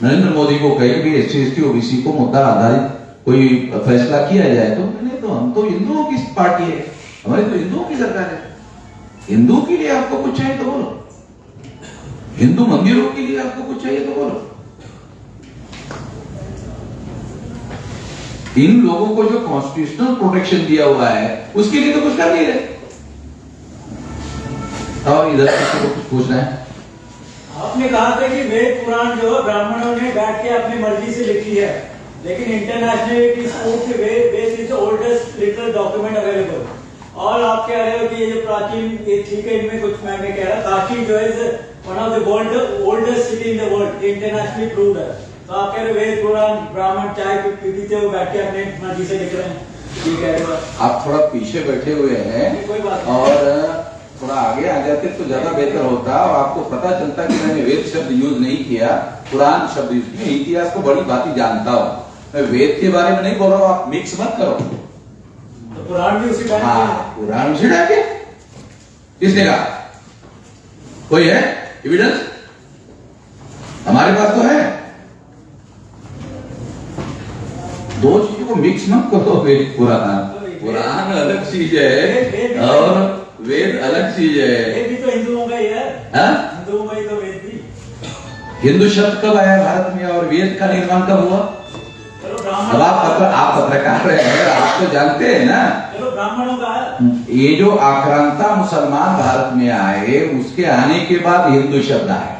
नरेंद्र मोदी को कहें कि SC ST OBC को मुद्दा आधारित कोई फैसला किया जाए तो नहीं, तो हम तो हिंदुओं की पार्टी है, हमारी तो हिंदुओं की सरकार है, हिंदू के लिए आपको कुछ चाहिए तो बोलो, हिंदू मंदिरों के लिए आपको कुछ चाहिए तो बोलो। इन लोगों को जो कॉन्स्टिट्यूशनल प्रोटेक्शन दिया हुआ है उसके लिए तो कुछ कर नहीं रहे। और इधर किसी को कुछ पूछना है? आपने कहा था कि वेद पुराण जो है ब्राह्मणों ने बैठ के अपनी मर्जी से लिखी है, लेकिन इंटरनेशनल इट इज प्रूव्ड कि Veda is the oldest literal document available. और आप कह रहे हो कि ये जो प्राचीन, ये ठीक है, इनमें कुछ मैं कह रहा, काशी जो है one of the world oldest city in the world, internationally proved है। तो आप कह रहे हो वेद पुराण ब्राह्मण चाय पीते हुए बैठ के अपने मर्जी से लिख रहे हैं, ये कह रहे हो आप थोड़ा पीछे बैठे हुए हैं कोई बात नहीं। और थोड़ा आगे आ जाते तो ज्यादा बेहतर होता और आपको पता चलता कि मैंने वेद शब्द यूज नहीं किया, पुराण शब्द यूज किया। इतिहास को बड़ी बात जानता हूँ मैं, वेद के बारे में नहीं बोल रहा हूँ, आप मिक्स मत करो। तो पुराण भी उसी टाइम पुराण उसी टाइम के किसने कहा? कोई है एविडेंस? हमारे पास तो है। दो चीजों को मिक्स मत करो। वेद पुराण अलग चीज है और वेद अलग चीज है। वेद भी तो हिंदुओं का ही है, हिंदुओं का ही तो वेद भी। हिंदू शब्द कब आया भारत में और वेद का निर्माण कब हुआ? अब आप पत्रकार हैं, आप तो जानते हैं ना। चलो ब्राह्मणों का है। ये जो आक्रांता मुसलमान भारत में आए उसके आने के बाद हिंदू शब्द आया,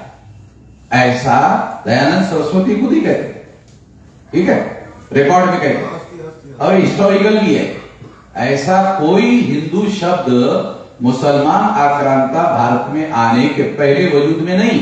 ऐसा दयानंद सरस्वती खुद ही कहते, ठीक है, रिकॉर्ड में कहते और हिस्टोरिकल भी है। ऐसा कोई हिंदू शब्द मुसलमान आक्रांता भारत में आने के पहले वजूद में नहीं।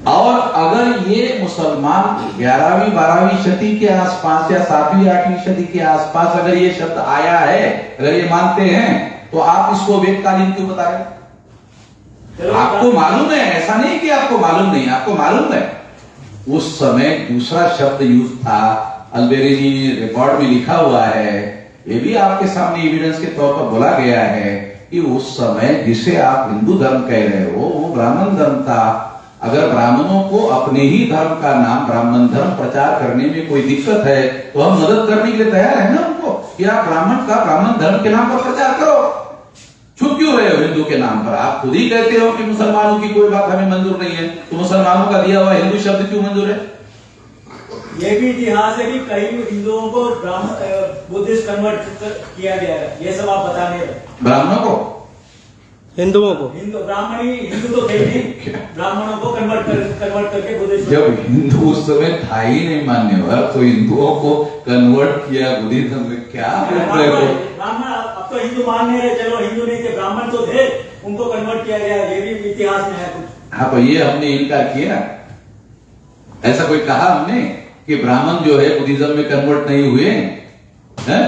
और अगर ये मुसलमान 11वीं 12वीं सदी के आसपास या 7वीं 8वीं सदी के आसपास अगर ये शब्द आया है, अगर ये मानते हैं, तो आप इसको वेदकालीन क्यों बता रहे? आपको मालूम है, ऐसा नहीं कि आपको मालूम नहीं, आपको मालूम है उस समय दूसरा शब्द यूज था। अलबेरीनी रिकॉर्ड में लिखा हुआ है, ये भी आपके सामने एविडेंस के तौर पर बोला गया है कि उस समय जिसे आप हिंदू धर्म कह रहे हो वो ब्राह्मण धर्म था। अगर ब्राह्मणों को अपने ही धर्म का नाम ब्राह्मण धर्म प्रचार करने में कोई दिक्कत है तो हम मदद करने के लिए तैयार है ना उनको, कि आप ब्राह्मण का ब्राह्मण धर्म के नाम पर प्रचार करो। चुप क्यों रहे हो हिंदू के नाम पर? आप खुद ही कहते हो कि मुसलमानों की कोई बात हमें मंजूर नहीं है, तो मुसलमानों का दिया हुआ हिंदू शब्द क्यों मंजूर है? ये भी इतिहास है कि कई हिंदुओं को बुद्धिस्ट कन्वर्ट किया गया है, ये सब आप बता नहीं रहे। ब्राह्मणों को, हिंदुओं को, हिंदू ब्राह्मणी हिंदू तो थे नहीं, ब्राह्मणों को कन्वर्ट करके बुद्धिस्ट। जब हिंदू उस समय था ही नहीं मानने वाला तो हिंदुओं को कन्वर्ट किया बुद्धिज्म में, क्या ब्राह्मण अब तो हिंदू मान नहीं रहे, चलो हिंदू नहीं थे, ब्राह्मण तो थे, उनको कन्वर्ट किया गया, ये भी इतिहास में है कुछ। हाँ, तो ये हमने इनकार किया? ऐसा कोई कहा हमने कि ब्राह्मण जो है बुद्धिज्म में कन्वर्ट नहीं हुए हैं?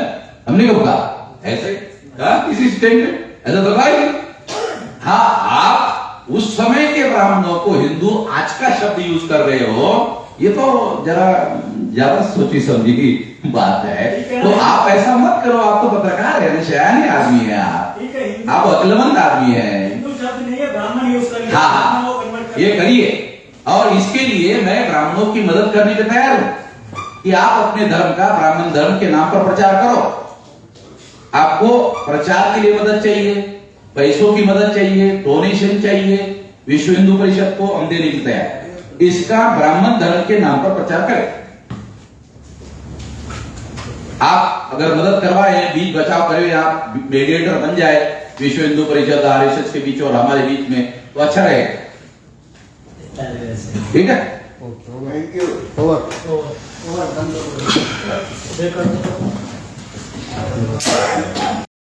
हमने कब कहा? ऐसे कहा किसी स्टेटमेंट? ऐसा तो कहा ही। हाँ, आप उस समय के ब्राह्मणों को हिंदू आज का शब्द यूज कर रहे हो, ये तो जरा ज्यादा सोची समझी की बात है। तो आप ऐसा मत करो, आप तो पत्रकार है, शयाने आदमी है, आप अक्लमंद आदमी है। हिंदू शब्द नहीं है, ब्राह्मण यूज करिए। हाँ, ये करिए। और इसके लिए मैं ब्राह्मणों की मदद करने के तैयार हूं कि आप अपने धर्म का ब्राह्मण धर्म के नाम पर प्रचार करो। आपको प्रचार के लिए मदद चाहिए, पैसों की मदद चाहिए, डोनेशन चाहिए, विश्व हिंदू परिषद को हम देने की तैयार। इसका ब्राह्मण धर्म के नाम पर प्रचार करें। आप अगर मदद करवाए, बीच बचाव करें, आप मीडिएटर बन जाए विश्व हिंदू परिषद आरएसएस के बीच और हमारे बीच में, तो अच्छा रहेगा। ठीक है, थैंक यू। ओवर